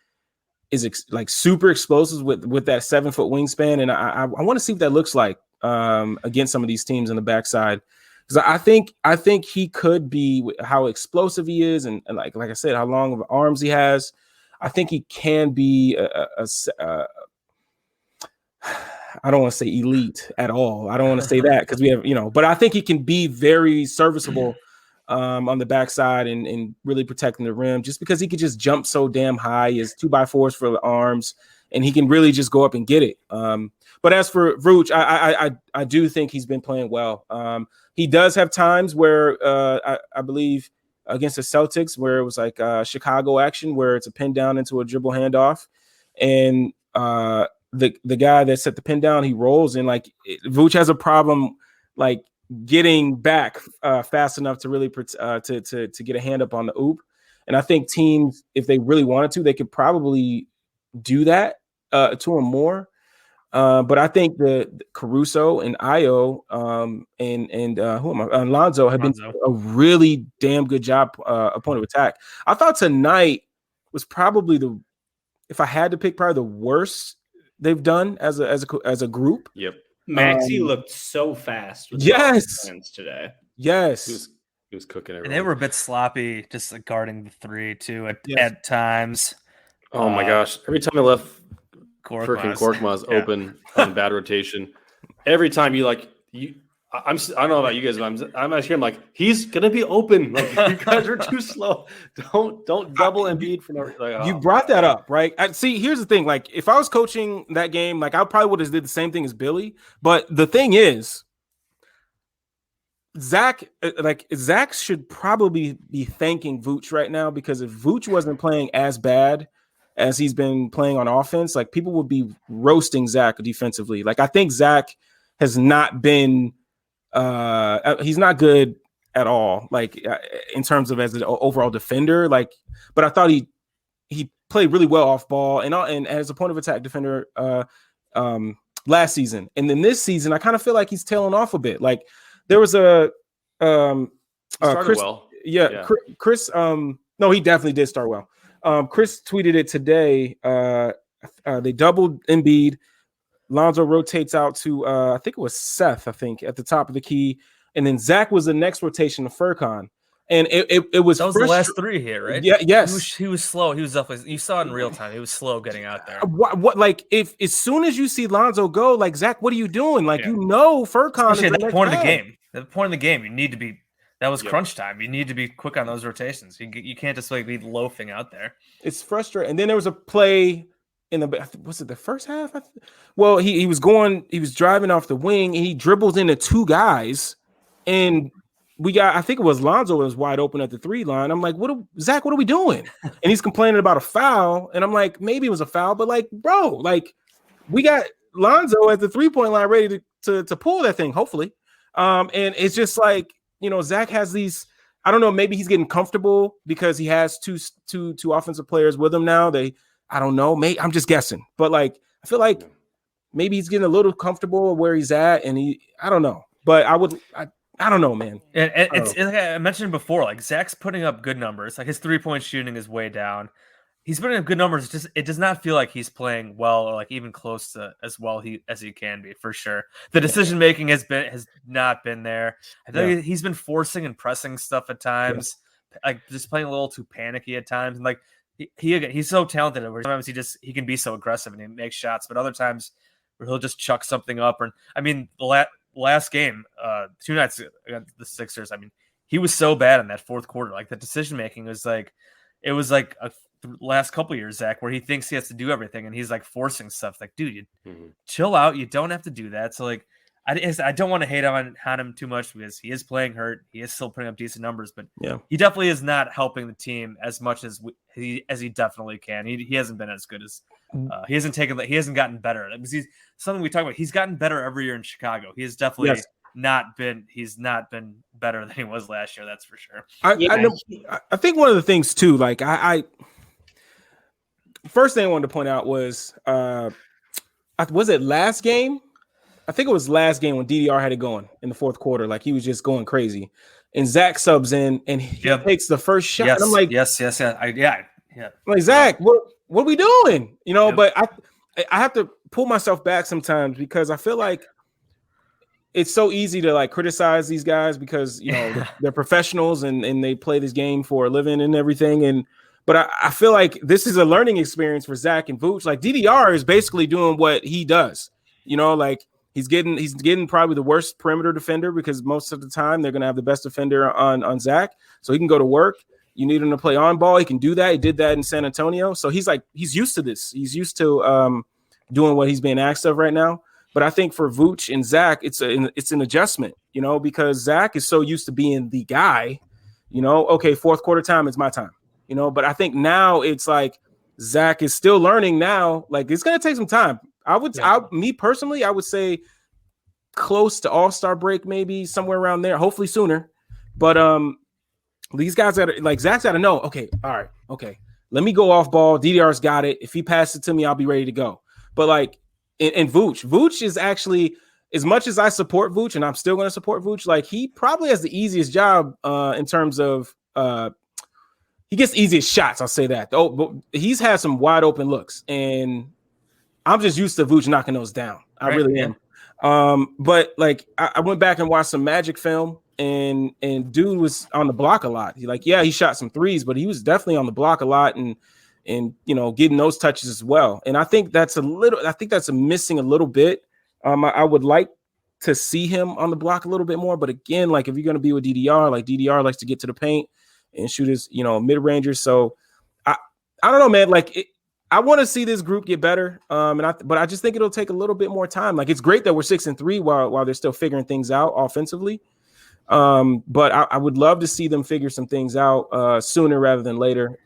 is like super explosive with that 7-foot wingspan, and I want to see what that looks like against some of these teams in the backside because I think he could be how explosive he is and like I said how long of arms he has. I think he can be I don't want to say elite at all. I don't want to say that because we have, but I think he can be very serviceable on the backside and really protecting the rim just because he could just jump so damn high. He has 2x4s for the arms and he can really just go up and get it. But as for Vooch, I do think he's been playing well. He does have times where I believe against the Celtics where it was like Chicago action where it's a pin down into a dribble handoff and the guy that set the pin down, he rolls and like Vooch has a problem like getting back fast enough to really to get a hand up on the oop. And I think teams, if they really wanted to, they could probably do that to him more. But I think the Caruso and Io and Lonzo have been a really damn good job a point of attack. I thought tonight was probably if I had to pick, probably the worst they've done as a group. Yep. Maxey looked so fast with yes today. Yes. He was cooking everyone. And they were a bit sloppy just like guarding the three too at times. Oh my gosh. Every time I left freaking Korkmaz open on bad rotation, every time I don't know about you guys, but I'm actually like, he's gonna be open. Like you guys are too slow. Don't double Embiid for no reason. You brought that up, right? See, here's the thing. Like, if I was coaching that game, like I probably would have did the same thing as Billy. But the thing is, Zach should probably be thanking Vooch right now because if Vooch wasn't playing as bad as he's been playing on offense, like people would be roasting Zach defensively. Like I think Zach has not been. He's not good at all, like in terms of as an overall defender. Like, but I thought he played really well off ball and as a point of attack defender last season. And then this season, I kind of feel like he's tailing off a bit. Like there was Chris. Well. Yeah, Chris. No, he definitely did start well. Chris tweeted it today. They doubled Embiid. Lonzo rotates out to I think it was Seth, at the top of the key. And then Zach was the next rotation to Furkan. And it was the last three here, right? Yeah, yes. He was slow. He was definitely, you saw it in real time. He was slow getting out there. What like if as soon as you see Lonzo go, like Zach, what are you doing? Like Furkan is at that point of the game. At the point of the game, you need to be crunch time. You need to be quick on those rotations. You can't just like be loafing out there. It's frustrating. And then there was a play was it the first half? Well, he was driving off the wing and he dribbles into two guys and I think it was Lonzo was wide open at the 3 line. I'm like, Zach, what are we doing? And he's complaining about a foul. And I'm like, maybe it was a foul, but like, bro, like we got Lonzo at the 3-point line ready to pull that thing, hopefully. And it's just like, Zach has these, I don't know, maybe he's getting comfortable because he has two offensive players with him now. I don't know. I'm just guessing, but like I feel like maybe he's getting a little comfortable where he's at, and I don't know. But I don't know, man. And it's like I mentioned before, like Zach's putting up good numbers. Like his 3-point shooting is way down. He's putting up good numbers. It does not feel like he's playing well or like even close to as well as he can be for sure. The decision making has not been there. I think he's been forcing and pressing stuff at times, like just playing a little too panicky at times, and like. he's so talented. Where sometimes he can be so aggressive and he makes shots, but other times where he'll just chuck something up. Or I mean, the last game, 2 nights against the Sixers. I mean, he was so bad in that fourth quarter. Like the decision making was like, it was like a last couple years, Zach, where he thinks he has to do everything and he's like forcing stuff. Like, dude, you chill out. You don't have to do that. So like, I don't want to hate on him too much because he is playing hurt. He is still putting up decent numbers, but he definitely is not helping the team as much as he definitely can. He hasn't been as good as he hasn't gotten better. Because he's something we talk about. He's gotten better every year in Chicago. He has definitely not been better than he was last year. That's for sure. I think one of the things too, like I first thing I wanted to point out was it last game? I think it was last game when DDR had it going in the fourth quarter. Like he was just going crazy. And Zach subs in and he takes the first shot. Yes, and I'm like, yes. I'm like, Zach, what are we doing? You know, but I have to pull myself back sometimes because I feel like it's so easy to like criticize these guys because, you know, they're professionals and they play this game for a living and everything. But I feel like this is a learning experience for Zach and Vooch. Like DDR is basically doing what he does, you know, like he's getting probably the worst perimeter defender because most of the time they're going to have the best defender on Zach. So he can go to work. You need him to play on ball. He can do that. He did that in San Antonio. So he's used to this. He's used to doing what he's being asked of right now. But I think for Vooch and Zach, it's an adjustment, you know, because Zach is so used to being the guy, you know, okay, fourth quarter time, it's my time, you know, but I think now it's like Zach is still learning now. Like it's going to take some time. Me personally, I would say close to All-Star break, maybe somewhere around there, hopefully sooner. But these guys Zach's got to know, okay, all right, okay, let me go off ball. DDR's got it. If he passes it to me, I'll be ready to go. But like, and Vooch is actually, as much as I support Vooch, and I'm still going to support Vooch, like he probably has the easiest job in terms of he gets the easiest shots. I'll say that. Oh, but he's had some wide open looks, and I'm just used to Vooch knocking those down. I really am. But like I went back and watched some Magic film, and dude was on the block a lot. He shot some threes, but he was definitely on the block a lot and you know, getting those touches as well. And I think that's missing a little bit. I would like to see him on the block a little bit more. But again, like if you're going to be with DDR, like DDR likes to get to the paint and shoot his, you know, mid-rangers. So I don't know, man. Like I want to see this group get better. But I just think it'll take a little bit more time. Like it's great that we're 6-3 while they're still figuring things out offensively. But I would love to see them figure some things out sooner rather than later.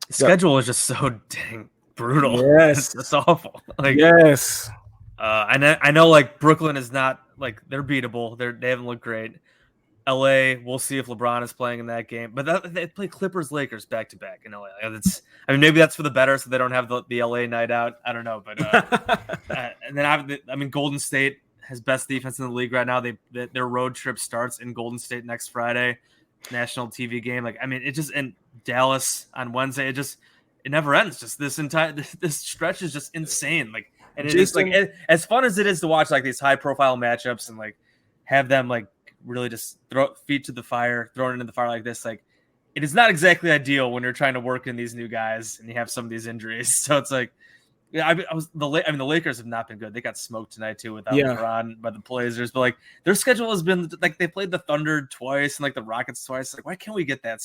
Schedule is just so dang brutal. Yes, it's awful. Like yes, I know. Like Brooklyn is not like they're beatable. They haven't looked great. LA, we'll see if LeBron is playing in that game. But they play Clippers, Lakers back to back in LA. Maybe that's for the better, so they don't have the LA night out. I don't know, but and then Golden State has best defense in the league right now. Their road trip starts in Golden State next Friday, national TV game. It just and Dallas on Wednesday. It never ends. Just this stretch is just insane. And it is as fun as it is to watch these high profile matchups and have them really just throw feet to the fire, throwing it into the fire like this. It is not exactly ideal when you're trying to work in these new guys and you have some of these injuries. So it's the Lakers have not been good. They got smoked tonight too without LeBron by the Blazers. But their schedule has been they played the Thunder twice and the Rockets twice. Why can't we get that?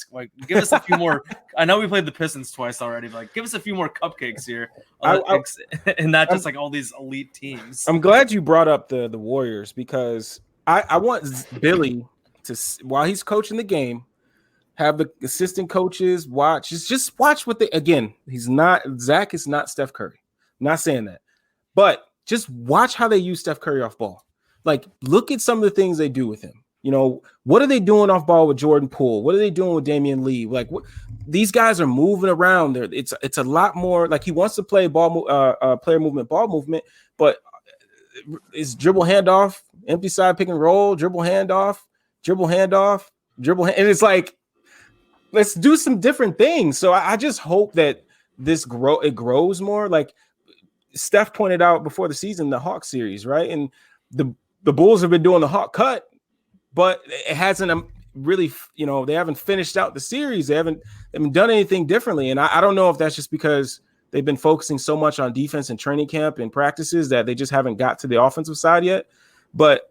Give us a few more. I know we played the Pistons twice already, but give us a few more cupcakes here, and not just all these elite teams. I'm glad you brought up the Warriors because I want Billy to, while he's coaching the game, have the assistant coaches watch. Just watch what Zach is not Steph Curry. I'm not saying that, but just watch how they use Steph Curry off ball. Look at some of the things they do with him. You know, what are they doing off ball with Jordan Poole? What are they doing with Damian Lee? These guys are moving around there. It's a lot more he wants to play player movement, ball movement, but it's dribble handoff, empty side pick and roll, dribble handoff, and it's let's do some different things. So I just hope that it grows more. Steph pointed out before the season, the Hawk series, right? And the Bulls have been doing the Hawk cut, but it hasn't really, they haven't finished out the series. They haven't haven't done anything differently. And I don't know if that's just because they've been focusing so much on defense and training camp and practices that they just haven't got to the offensive side yet. But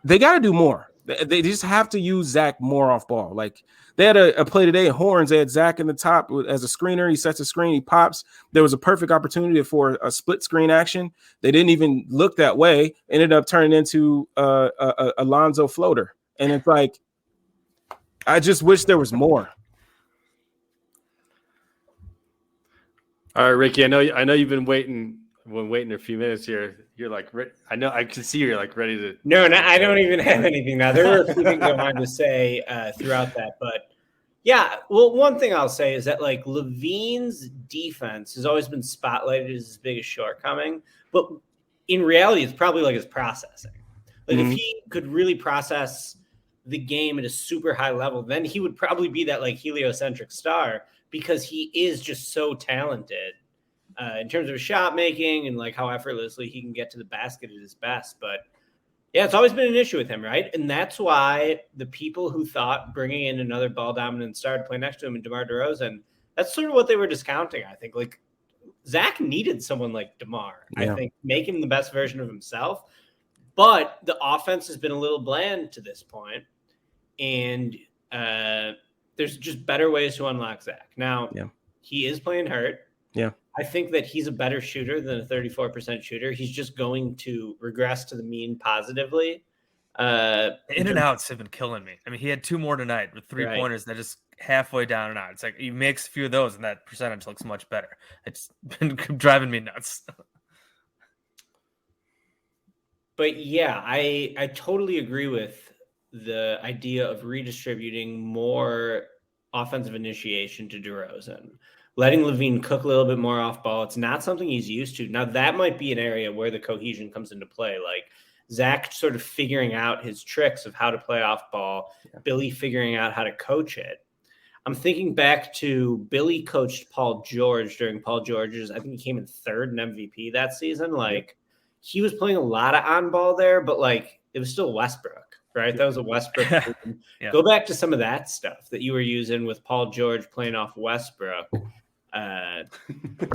they got to do more. They just have to use Zach more off ball. Like they had a play today at Horns. They had Zach in the top as a screener. He sets a screen. He pops. There was a perfect opportunity for a split screen action. They didn't even look that way. Ended up turning into a Alonzo floater. And it's like, I just wish there was more. All right, Ricky. I know you've been waiting a few minutes here. You're like, I know I can see you're like ready to. No, I don't even have anything now. There were a few things I wanted to say throughout that, but yeah. Well, one thing I'll say is that like Levine's defense has always been spotlighted as his biggest shortcoming, but in reality, it's probably like his processing. Like if he could really process the game at a super high level, then he would probably be that like heliocentric star because he is just so talented. In terms of shot making and like how effortlessly he can get to the basket at his best. But yeah, it's always been an issue with him, right? And that's why the people who thought bringing in another ball dominant star to play next to him and DeMar DeRozan, that's sort of what they were discounting. I think like Zach needed someone like DeMar. I think make him the best version of himself. But the offense has been a little bland to this point, and there's just better ways to unlock Zach. Now he is playing hurt. Yeah. I think that he's a better shooter than a 34% shooter. He's just going to regress to the mean positively. In and outs have been killing me. I mean, he had 2 more tonight with 3-pointers that just halfway down and out. It's like he makes a few of those and that percentage looks much better. It's been driving me nuts. But yeah, I totally agree with the idea of redistributing more offensive initiation to DeRozan. Letting Levine cook a little bit more off ball. It's not something he's used to. Now, that might be an area where the cohesion comes into play. Like Zach sort of figuring out his tricks of how to play off ball, Billy figuring out how to coach it. I'm thinking back to Billy coached Paul George during Paul George's, I think he came in 3rd in MVP that season. Like he was playing a lot of on ball there, but like it was still Westbrook, right? That was a Westbrook. Go back to some of that stuff that you were using with Paul George playing off Westbrook. I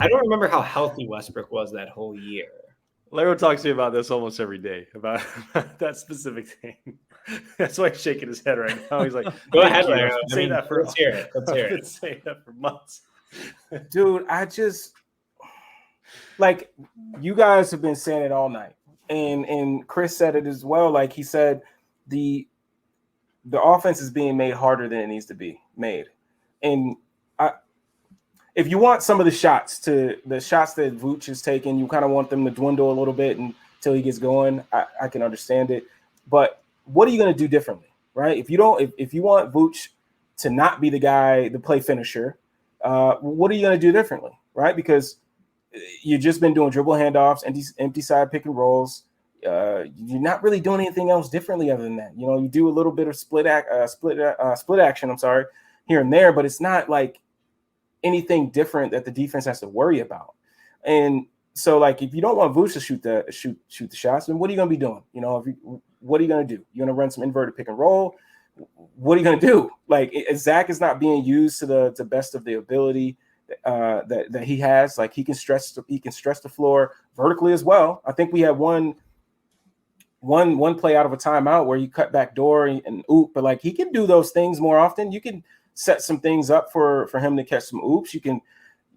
don't remember how healthy Westbrook was that whole year. Laro talks to me about this almost every day, about that specific thing. That's why he's shaking his head right now. He's like, go ahead, Laro. Let's hear it. Let's hear it. I've been saying that for months. Dude, I just like you guys have been saying it all night. And Chris said it as well. Like he said, the offense is being made harder than it needs to be made. And if you want some of the shots that Vooch is taking, you kind of want them to dwindle a little bit until he gets going. I can understand it, but what are you going to do differently, right? If you want Vooch to not be the guy, the play finisher, what are you going to do differently, right? Because you've just been doing dribble handoffs, empty side pick and rolls. You're not really doing anything else differently other than that. You know, you do a little bit of split action. I'm sorry, here and there, but it's not like anything different that the defense has to worry about. And so, like, if you don't want Vooch to shoot the shots, then what are you going to be doing? You know, what are you going to do? You're going to run some inverted pick and roll. What are you going to do? Like, Zach is not being used to the best of the ability that he has. Like, he can stretch the floor vertically as well. I think we had one play out of a timeout where you cut back door and oop, but like he can do those things more often. You can set some things up for him to catch some oops. You can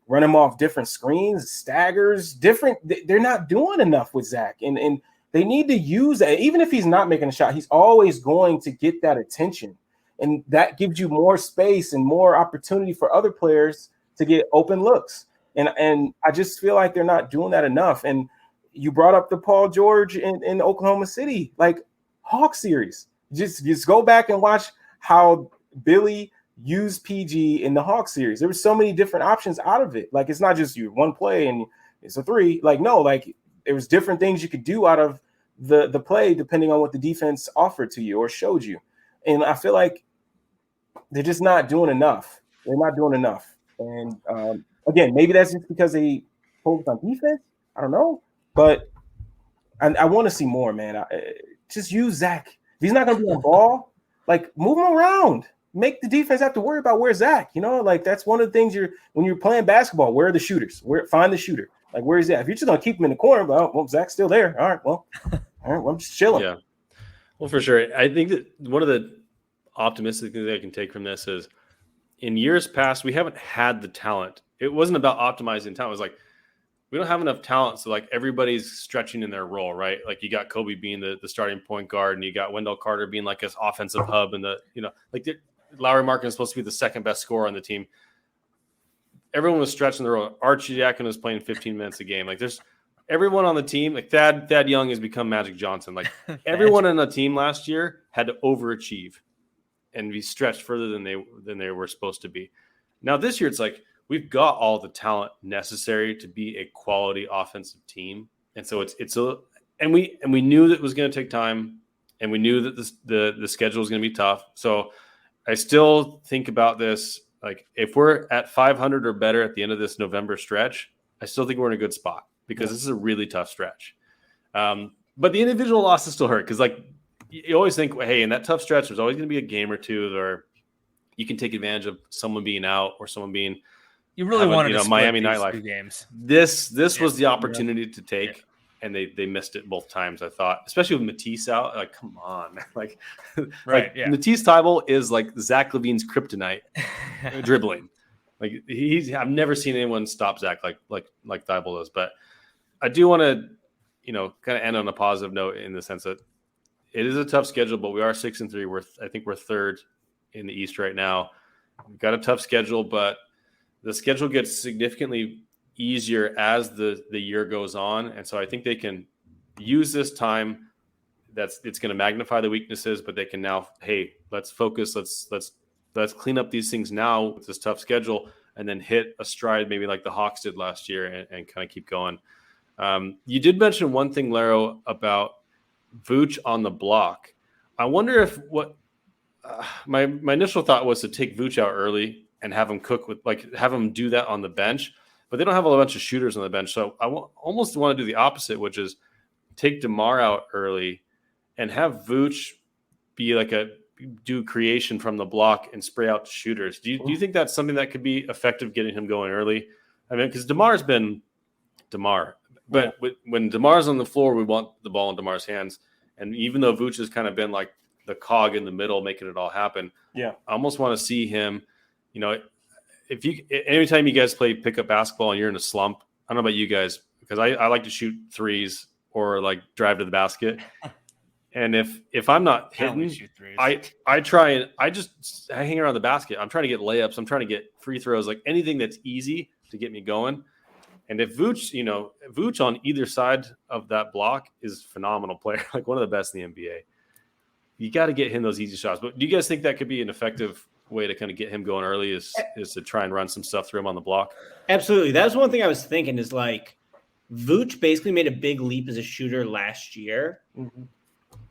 run him off different screens, staggers, different. They're not doing enough with Zach, and they need to use that. Even if he's not making a shot, he's always going to get that attention, and that gives you more space and more opportunity for other players to get open looks. And I just feel like they're not doing that enough. And you brought up the Paul George in Oklahoma City, like Hawk series. Just go back and watch how Billy used PG in the Hawk series. There were so many different options out of it. Like, it's not just you one play and it's a 3. Like, no, like there was different things you could do out of the play depending on what the defense offered to you or showed you. And I feel like they're just not doing enough. They're not doing enough. And again, maybe that's just because they focus on defense. I don't know. But I want to see more, man. Just use Zach. If he's not going to be on ball, like, move him around. make the defense have to worry about where's Zach. You know, like that's one of the things when you're playing basketball, where are the shooters? Find the shooter. Like, where is that? If you're just gonna keep him in the corner, well, Zach's still there. All right, well, I'm just chilling. Yeah. Well, for sure. I think that one of the optimistic things I can take from this is in years past, we haven't had the talent. It wasn't about optimizing talent. It was like, we don't have enough talent. So like everybody's stretching in their role, right? Like you got Kobe being the starting point guard and you got Wendell Carter being like his offensive hub and Lauri Markkanen is supposed to be the second best scorer on the team. Everyone was stretching the role. Archie Jackson was playing 15 minutes a game. Like there's everyone on the team, like Thad Young has become Magic Johnson. Like everyone on the team last year had to overachieve and be stretched further than they were supposed to be. Now this year, it's like we've got all the talent necessary to be a quality offensive team, and so and we knew that it was going to take time, and we knew that the schedule was going to be tough. So I still think about this like if we're at 500 or better at the end of this November stretch, I still think we're in a good spot because this is a really tough stretch. But the individual losses still hurt because like. You always think, hey, in that tough stretch, there's always going to be a game or two where you can take advantage of someone being out or someone being. You really wanted to split Miami these nightlife 2 games. This was the opportunity to take, and they missed it both times. I thought, especially with Matisse out, like come on, like Matisse Thybulle is like Zach LaVine's kryptonite dribbling. Like I've never seen anyone stop Zach like Thybulle is. But I do want to, kind of end on a positive note in the sense that. It is a tough schedule, but we are 6-3. I think we're third in the East right now. We've got a tough schedule, but the schedule gets significantly easier as the year goes on. And so I think they can use this time. It's going to magnify the weaknesses, but they can now, hey, let's focus. Let's clean up these things now with this tough schedule and then hit a stride maybe like the Hawks did last year and kind of keep going. You did mention one thing, Laro, about Vooch on the block. I wonder if my initial thought was to take Vooch out early and have him have him do that on the bench, but they don't have a bunch of shooters on the bench. So I almost want to do the opposite, which is take DeMar out early and have Vooch be like do creation from the block and spray out shooters. Do you think that's something that could be effective getting him going early? I mean, because DeMar's been DeMar. But when DeMar's on the floor, we want the ball in DeMar's hands. And even though Vooch has kind of been like the cog in the middle, making it all happen, I almost want to see him, anytime you guys play pickup basketball and you're in a slump, I don't know about you guys, because I like to shoot threes or like drive to the basket. And if I'm not hitting, I try and I hang around the basket. I'm trying to get layups. I'm trying to get free throws, like anything that's easy to get me going. And if Vooch on either side of that block is a phenomenal player, like one of the best in the NBA, you got to get him those easy shots. But do you guys think that could be an effective way to kind of get him going early is to try and run some stuff through him on the block? Absolutely. That was one thing I was thinking is like Vooch basically made a big leap as a shooter last year. Mm-hmm.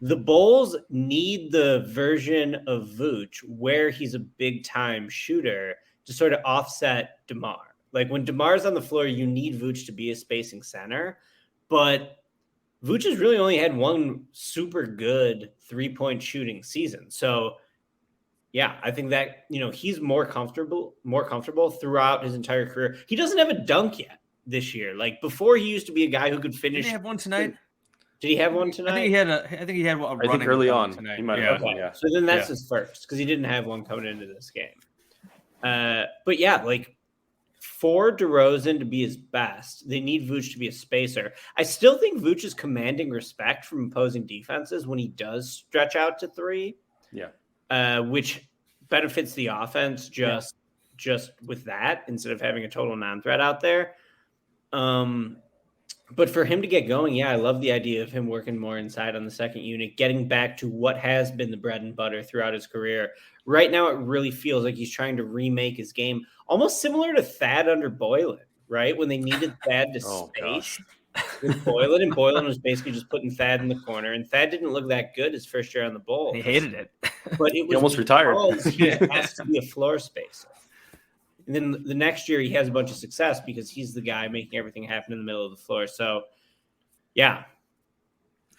The Bulls need the version of Vooch where he's a big time shooter to sort of offset DeMar. Like when DeMar's on the floor, you need Vooch to be a spacing center, but Vooch has really only had one super good 3-point shooting season. So yeah, I think that, he's more comfortable throughout his entire career. He doesn't have a dunk yet this year. Like before he used to be a guy who could finish. Did he have one tonight? Did he have one tonight? I think he had one. I think early on tonight. He might have one. Yeah. So then that's his first because he didn't have one coming into this game. But yeah, like for DeRozan to be his best, they need Vooch to be a spacer. I still think Vooch is commanding respect from opposing defenses when he does stretch out to 3. Yeah. Which benefits the offense just with that instead of having a total non-threat out there. But for him to get going, I love the idea of him working more inside on the second unit, getting back to what has been the bread and butter throughout his career. Right now, it really feels like he's trying to remake his game, almost similar to Thad under Boylan, right? When they needed Thad to space with Boylan, and Boylan was basically just putting Thad in the corner, and Thad didn't look that good his first year on the Bulls. He hated it. But it was he almost retired. He has to be a floor spacer. And then the next year he has a bunch of success because he's the guy making everything happen in the middle of the floor. So, yeah.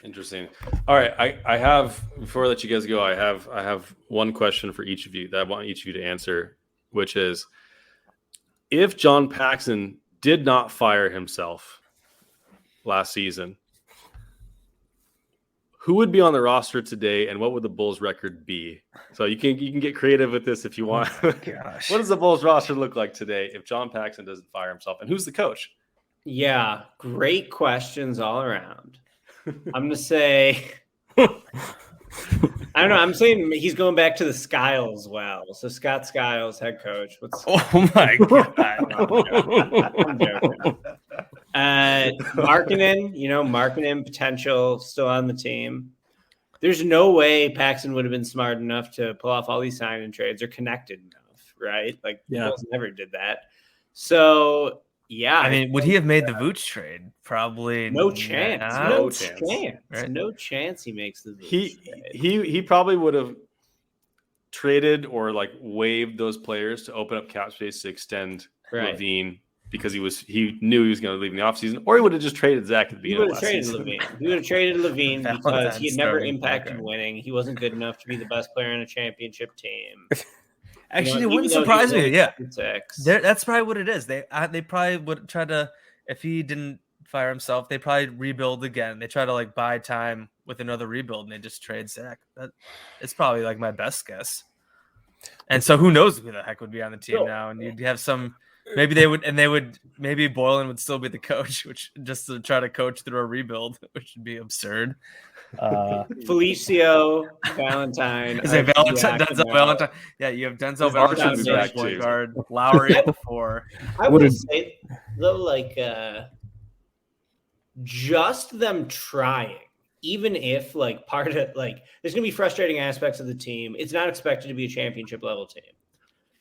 Interesting. All right, I have, before I let you guys go, I have one question for each of you that I want each of you to answer, which is, if John Paxson did not fire himself last season, who would be on the roster today, and what would the Bulls record be? So you can get creative with this if you want. Oh gosh. What does the Bulls roster look like today if John Paxson doesn't fire himself, and who's the coach? Yeah, great questions all around. I'm going to say, I don't know. I'm saying he's going back to the Skiles well. So Scott Skiles, head coach. Oh my god! I'm joking. Markkanen potential still on the team. There's no way Paxson would have been smart enough to pull off all these sign and trades or connected enough, right? Like, Yeah. Bulls never did that. So, yeah. I mean, would he have made the Vooch trade? Probably no chance. not. No chance. Right? No chance he makes the Vooch trade. He probably would have traded or like waived those players to open up cap space to extend Levine, because he knew he was going to leave in the offseason, or he would have just traded Zach at the beginning of last season. He would have traded Levine because he had never starting. impacted Okay. winning. He wasn't good enough to be the best player on a championship team. Actually, You know, it wouldn't even though surprise he's me. Yeah, 6. that's probably what it is. They probably would try to, if he didn't fire himself, they probably rebuild again. They try to like buy time with another rebuild, and they just trade Zach. It's probably like my best guess. And so who knows who the heck would be on the team now? And you'd have some. Maybe maybe Boylan would still be the coach, which just to try to coach through a rebuild, which would be absurd. Felicio, Valentine. Is it Valentine? Denzel Valentine? Yeah, you have Denzel Valentine be back as point too. guard, Lowry at the 4. I would say though, like just them trying, even if like part of like there's gonna be frustrating aspects of the team. It's not expected to be a championship level team.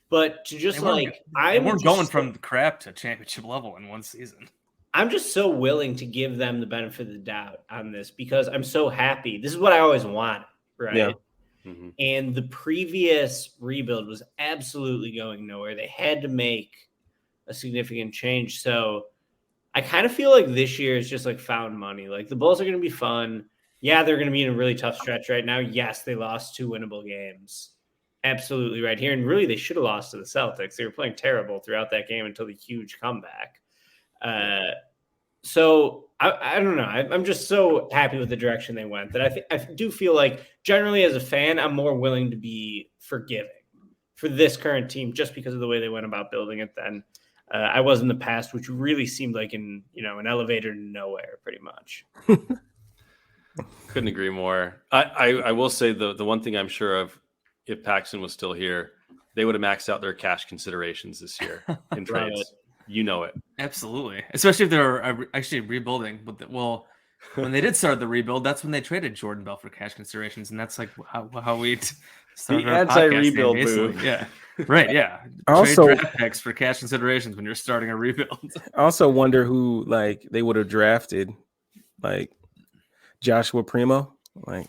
But to just we're going from crap to championship level in one season. I'm just so willing to give them the benefit of the doubt on this because I'm so happy. This is what I always wanted, right? Yeah. Mm-hmm. And the previous rebuild was absolutely going nowhere. They had to make a significant change. So I kind of feel like this year is just like found money. Like the Bulls are going to be fun. Yeah, they're going to be in a really tough stretch right now. Yes, they lost 2 winnable games. Absolutely right here. And really, they should have lost to the Celtics. They were playing terrible throughout that game until the huge comeback. So I don't know. I'm just so happy with the direction they went that I do feel like generally as a fan, I'm more willing to be forgiving for this current team just because of the way they went about building it than I was in the past, which really seemed like an elevator to nowhere pretty much. Couldn't agree more. I will say the one thing I'm sure of, if Paxson was still here, they would have maxed out their cash considerations this year in trades. You know it. Absolutely. Especially if they're actually rebuilding. But when they did start the rebuild, that's when they traded Jordan Bell for cash considerations. And that's like how we started The our anti-rebuild podcast name, move. Yeah. Right. Yeah. Also- Trade draft picks for cash considerations when you're starting a rebuild. I also wonder who like they would have drafted, like Joshua Primo. Like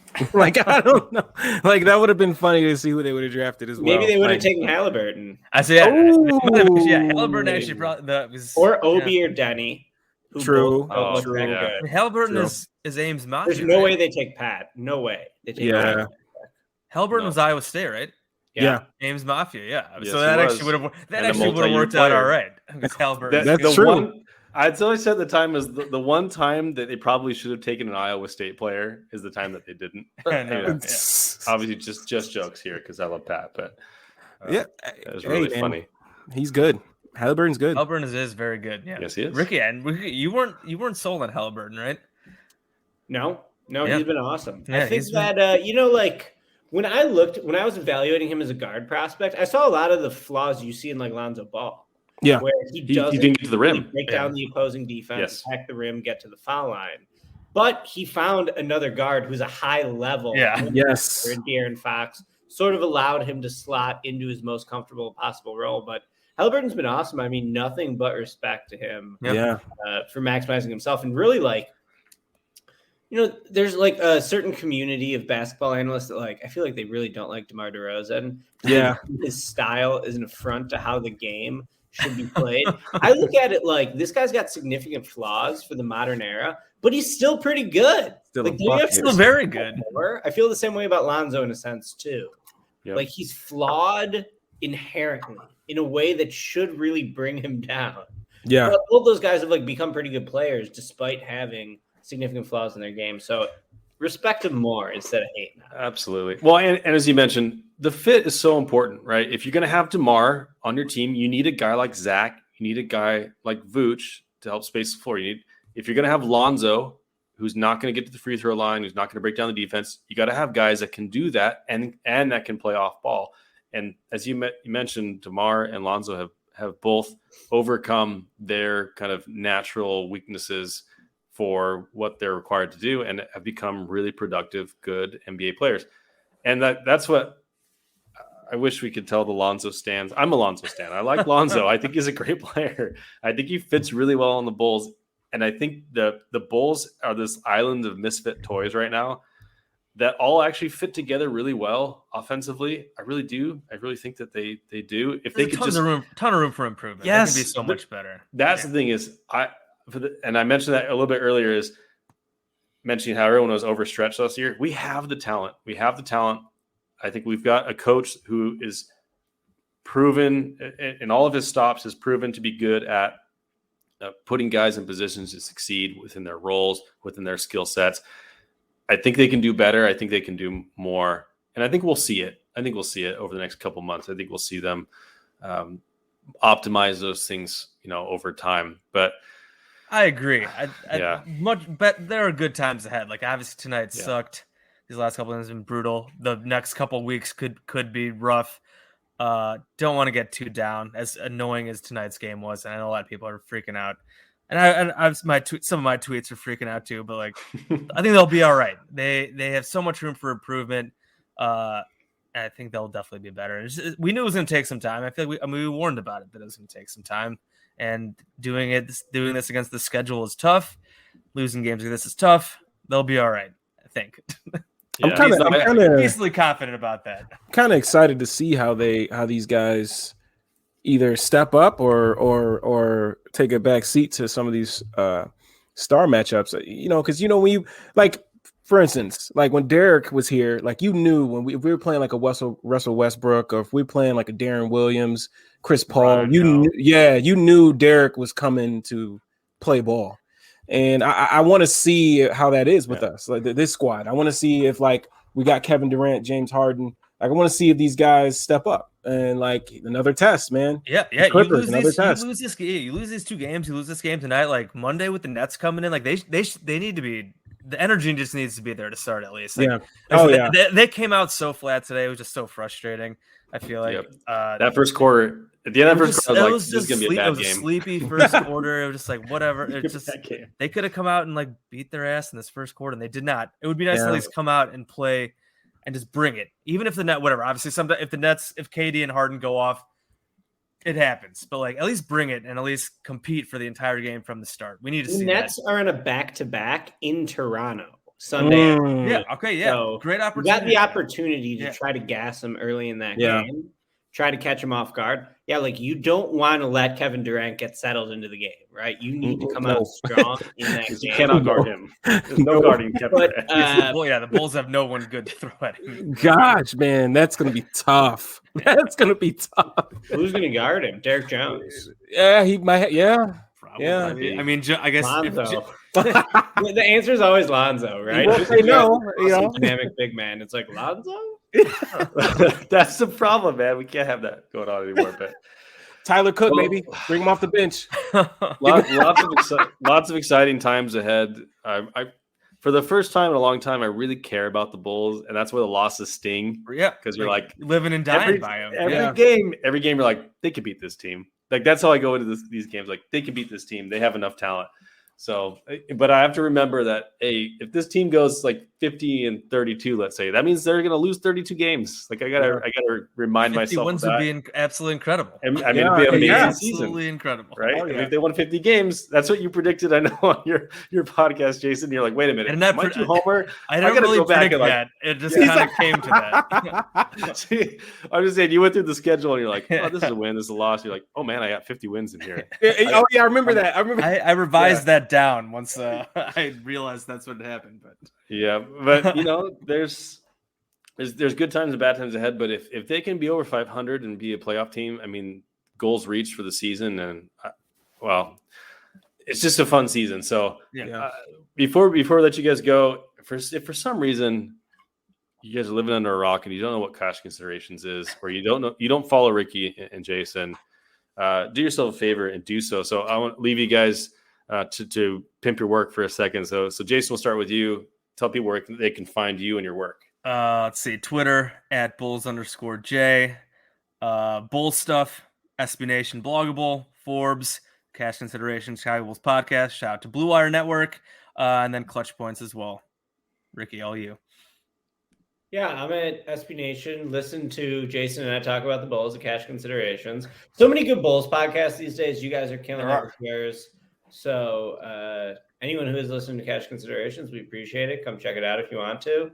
I don't know. Like that would have been funny to see who they would have drafted as well. Maybe they would have like, taken Halliburton I say, Halliburton actually probably was, or Obi or Denny. who True. both don't look True. that Yeah. good. Halliburton True. is Ames Mafia. There's no right? way they take Pat. No way they take Yeah. Pat. Halliburton No. was Iowa State, right? Yeah. Ames Mafia, yeah. Yes, So he that was. actually would have And a worked multi-year out all player. right. Because Halliburton. That's the true. one I'd always said the time is the one time that they probably should have taken an Iowa State player is the time that they didn't. Yeah. Obviously, just jokes here because I love Pat, but Yeah. that was Hey, really man. funny. He's good. Halliburton's good. Halliburton is very good. Yeah. Yes, he is. Ricky, you weren't sold on Halliburton, right? No, Yeah. he's been awesome. Yeah, I think he's been- that like when I was evaluating him as a guard prospect, I saw a lot of the flaws you see in like Lonzo Ball. Yeah. Where he He doesn't didn't get to the rim. really break down the opposing defense, Yes. attack the rim, get to the foul line. But he found another guard who's a high level. Yeah. Yes. And De'Aaron Fox sort of allowed him to slot into his most comfortable possible role. But Halliburton's been awesome. I mean, nothing but respect to him Yeah. for maximizing himself. And really, like, there's like a certain community of basketball analysts that, like, I feel like they really don't like DeMar DeRozan. Yeah. His style is an affront to how the game should be played. I look at it like this guy's got significant flaws for the modern era, but he's still pretty good. Still very good. I feel the same way about Lonzo in a sense too. Yep. Like he's flawed inherently in a way that should really bring him down. Yeah. But both those guys have like become pretty good players despite having significant flaws in their game. So respect them more instead of hating them. Absolutely. Well, and as you mentioned, the fit is so important, right? If you're going to have DeMar on your team, you need a guy like Zach. You need a guy like Vooch to help space the floor. If you're going to have Lonzo, who's not going to get to the free throw line, who's not going to break down the defense, you got to have guys that can do that and that can play off ball. And as you mentioned, DeMar and Lonzo have both overcome their kind of natural weaknesses for what they're required to do and have become really productive, good NBA players. And that's what I wish we could tell the Lonzo stands. I'm a Lonzo stan. I like Lonzo. I think he's a great player. I think he fits really well on the Bulls. And I think the Bulls are this island of misfit toys right now that all actually fit together really well offensively. I really do. I really think that they do. If There's they could ton of room for improvement. Yes, They can be so much better. That's the thing is and I mentioned that a little bit earlier is mentioning how everyone was overstretched last year. We have the talent. I think we've got a coach who is proven in all of his stops has proven to be good at putting guys in positions to succeed within their roles, within their skill sets. I think they can do better. I think they can do more. And I think we'll see it. Over the next couple months. I think we'll see them optimize those things, over time. But I agree. But there are good times ahead. Like obviously tonight sucked. These last couple of games have been brutal. The next couple of weeks could be rough. Don't want to get too down, as annoying as tonight's game was. And I know a lot of people are freaking out. And some of my tweets are freaking out too. But like, I think they'll be all right. They have so much room for improvement. And I think they'll definitely be better. We knew it was going to take some time. I feel like we warned about it that it was going to take some time. And doing this against the schedule is tough. Losing games like this is tough. They'll be all right, I think. I'm kind of easily confident about that. Kind of excited to see how these guys either step up or take a back seat to some of these star matchups. Because when you like, for instance, like when Derek was here, like you knew when if we were playing like a Russell Westbrook, or if we were playing like a Darren Williams, Chris Paul, you knew Derek was coming to play ball. And I want to see how that is with us, like this squad. I want to see if like we got Kevin Durant, James Harden. Like I want to see if these guys step up and like another test, man. Yeah. Clippers, You lose this game. You lose these two games. You lose this game tonight. Like Monday with the Nets coming in, like they need to be. The energy just needs to be there to start at least. Like, they came out so flat today. It was just so frustrating. I feel like that first quarter. At the end of the first quarter, I was like, this is going to be a bad game. It was a sleepy first quarter. It was just like, whatever. It's just they could have come out and like beat their ass in this first quarter, and they did not. It would be nice to at least come out and play and just bring it. Even if the net, whatever. Obviously, if KD and Harden go off, it happens. But like, at least bring it and at least compete for the entire game from the start. We need to see that. The Nets are in a back-to-back in Toronto Sunday. So great opportunity. You got the opportunity to try to gas them early in that game. Try to catch them off guard. Yeah, like you don't want to let Kevin Durant get settled into the game, right? You need to come out strong in that game. You cannot guard him. There's no guarding Kevin Durant. The Bulls have no one good to throw at him. Gosh, man, that's going to be tough. That's going to be tough. Who's going to guard him? Derek Jones. Yeah, he might. Yeah. Probably. Yeah. I mean, I guess Lonzo. The answer is always Lonzo, right? Dynamic big man. It's like Lonzo. That's the problem, man. We can't have that going on anymore. But Tyler Cook, maybe bring him off the bench. Lots of exciting times ahead. For the first time in a long time, I really care about the Bulls, and that's where the losses sting. Yeah, because you're like living and dying by them. Every game, you're like, they could beat this team. Like that's how I go into these games. Like they can beat this team. They have enough talent. So, but I have to remember that, if this team goes like 50-32, let's say, that means they're going to lose 32 games. Like I gotta remind 50 myself wins of that. would be absolutely incredible. I mean, it'd be an amazing season, Absolutely incredible, right? Oh, yeah. I mean, if they won 50 games, that's what you predicted. I know on your podcast, Jason. You're like, wait a minute, And that am I too homer? I don't gotta really go back predict and that. It just kind of came to that. See, I'm just saying, you went through the schedule and you're like, oh, this is a win, this is a loss. You're like, oh man, I got 50 wins in here. Oh yeah, I remember that. I revised that down once I realized that's what happened. But yeah, but there's good times and bad times ahead. But if they can be over 500 and be a playoff team, I mean, goals reached for the season, and it's just a fun season. So before we let you guys go, if for some reason you guys are living under a rock and you don't know what cash considerations is, or you don't follow Ricky and Jason, do yourself a favor and do so. So I want to leave you guys to pimp your work for a second. So Jason, we'll start with you. Tell people where they can find you and your work. Let's see, Twitter at Bulls_J, Bull stuff, SB Nation Bloggable, Forbes, Cash Considerations, Chicago Bulls Podcast. Shout out to Blue Wire Network, and then Clutch Points as well. Ricky, all you. Yeah, I'm at SB Nation. Listen to Jason and I talk about the Bulls, the Cash Considerations. So many good Bulls podcasts these days. You guys are killing it with yours. So anyone who is listening to Cash Considerations, we appreciate it. Come check it out if you want to.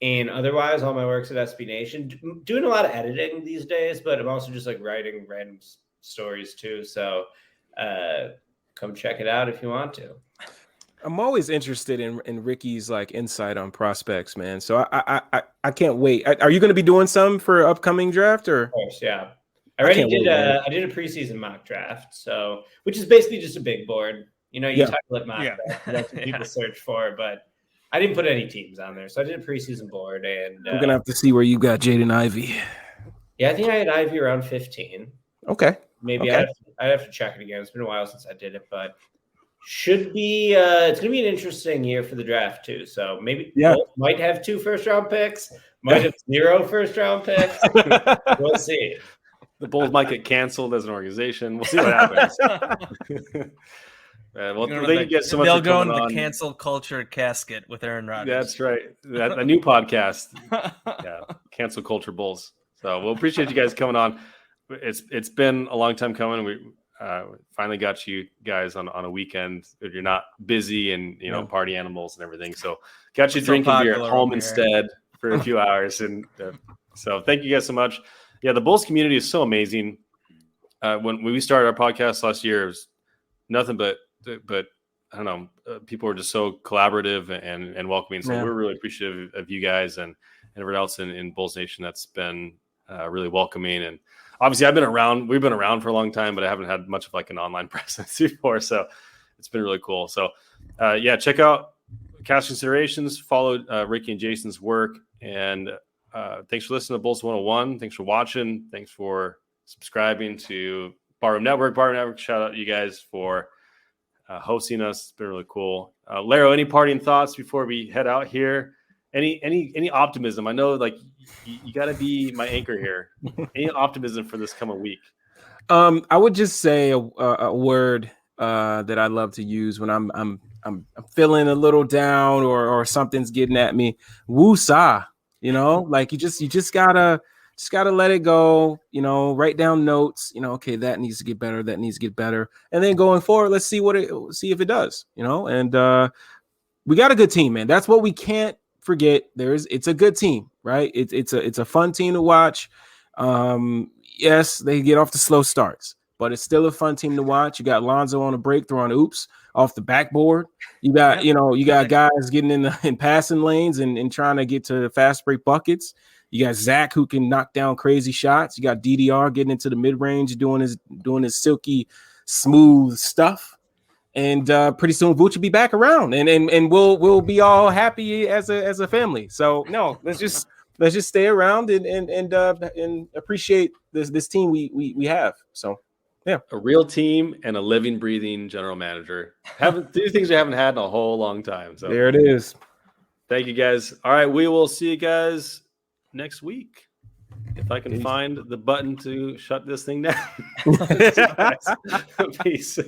And otherwise, all my work's at SB Nation. Doing a lot of editing these days, but I'm also just like writing random stories too. So come check it out if you want to. I'm always interested in Ricky's like insight on prospects, man. So I can't wait. Are you going to be doing some for upcoming draft or? Of course, yeah. I did a preseason mock draft, so which is basically just a big board. You title it mock draft. That's what people search for, but I didn't put any teams on there, so I did a preseason board. And I'm gonna have to see where you got Jaden Ivey. Yeah, I think I had Ivey around 15. Okay, maybe I'd have to check it again. It's been a while since I did it, but should be it's gonna be an interesting year for the draft too. So maybe might have 2 first-round picks, might have 0 first-round picks. We'll see. The Bulls might get canceled as an organization. We'll see what happens. Well, thank you guys so much. They'll go in the cancel culture casket with Aaron Rodgers. That's right. A new podcast. Yeah, Cancel Culture Bulls. So we'll appreciate you guys coming on. It's been a long time coming. We finally got you guys on a weekend. You're not busy and party animals and everything. So got you drinking beer at home instead for a few hours. And so thank you guys so much. Yeah, the Bulls community is so amazing. When we started our podcast last year, it was nothing but I don't know, people were just so collaborative and welcoming. So we're really appreciative of you guys and everyone else in Bulls Nation that's been really welcoming. And obviously we've been around for a long time, but I haven't had much of like an online presence before. So it's been really cool. So check out Cash Considerations, follow Ricky and Jason's work. And thanks for listening to Bulls 101. Thanks for watching. Thanks for subscribing to Barroom Network. Barroom Network, shout out to you guys for hosting us. It's been really cool. Laro, any parting thoughts before we head out here? Any optimism? I know like you got to be my anchor here. Any optimism for this coming week? I would just say a word that I love to use when I'm feeling a little down or something's getting at me. Woo-sa, like you just gotta let it go, write down notes, okay, that needs to get better. That needs to get better. And then going forward, let's see see if it does, and we got a good team, man. That's what we can't forget. It's a good team, right? It's a fun team to watch. Yes, they get off the slow starts, but it's still a fun team to watch. You got Lonzo on a break, throwing oops off the backboard. You got, you got guys getting in passing lanes and trying to get to fast break buckets. You got Zach who can knock down crazy shots. You got DDR getting into the mid range, doing his silky smooth stuff. And pretty soon Vooch will be back around, and we'll be all happy as a family. So no, let's just stay around and appreciate this team we have. So yeah, a real team and a living, breathing general manager. Two things we haven't had in a whole long time. So there it is. Thank you guys. All right, we will see you guys next week. If I can find the button to shut this thing down. Peace.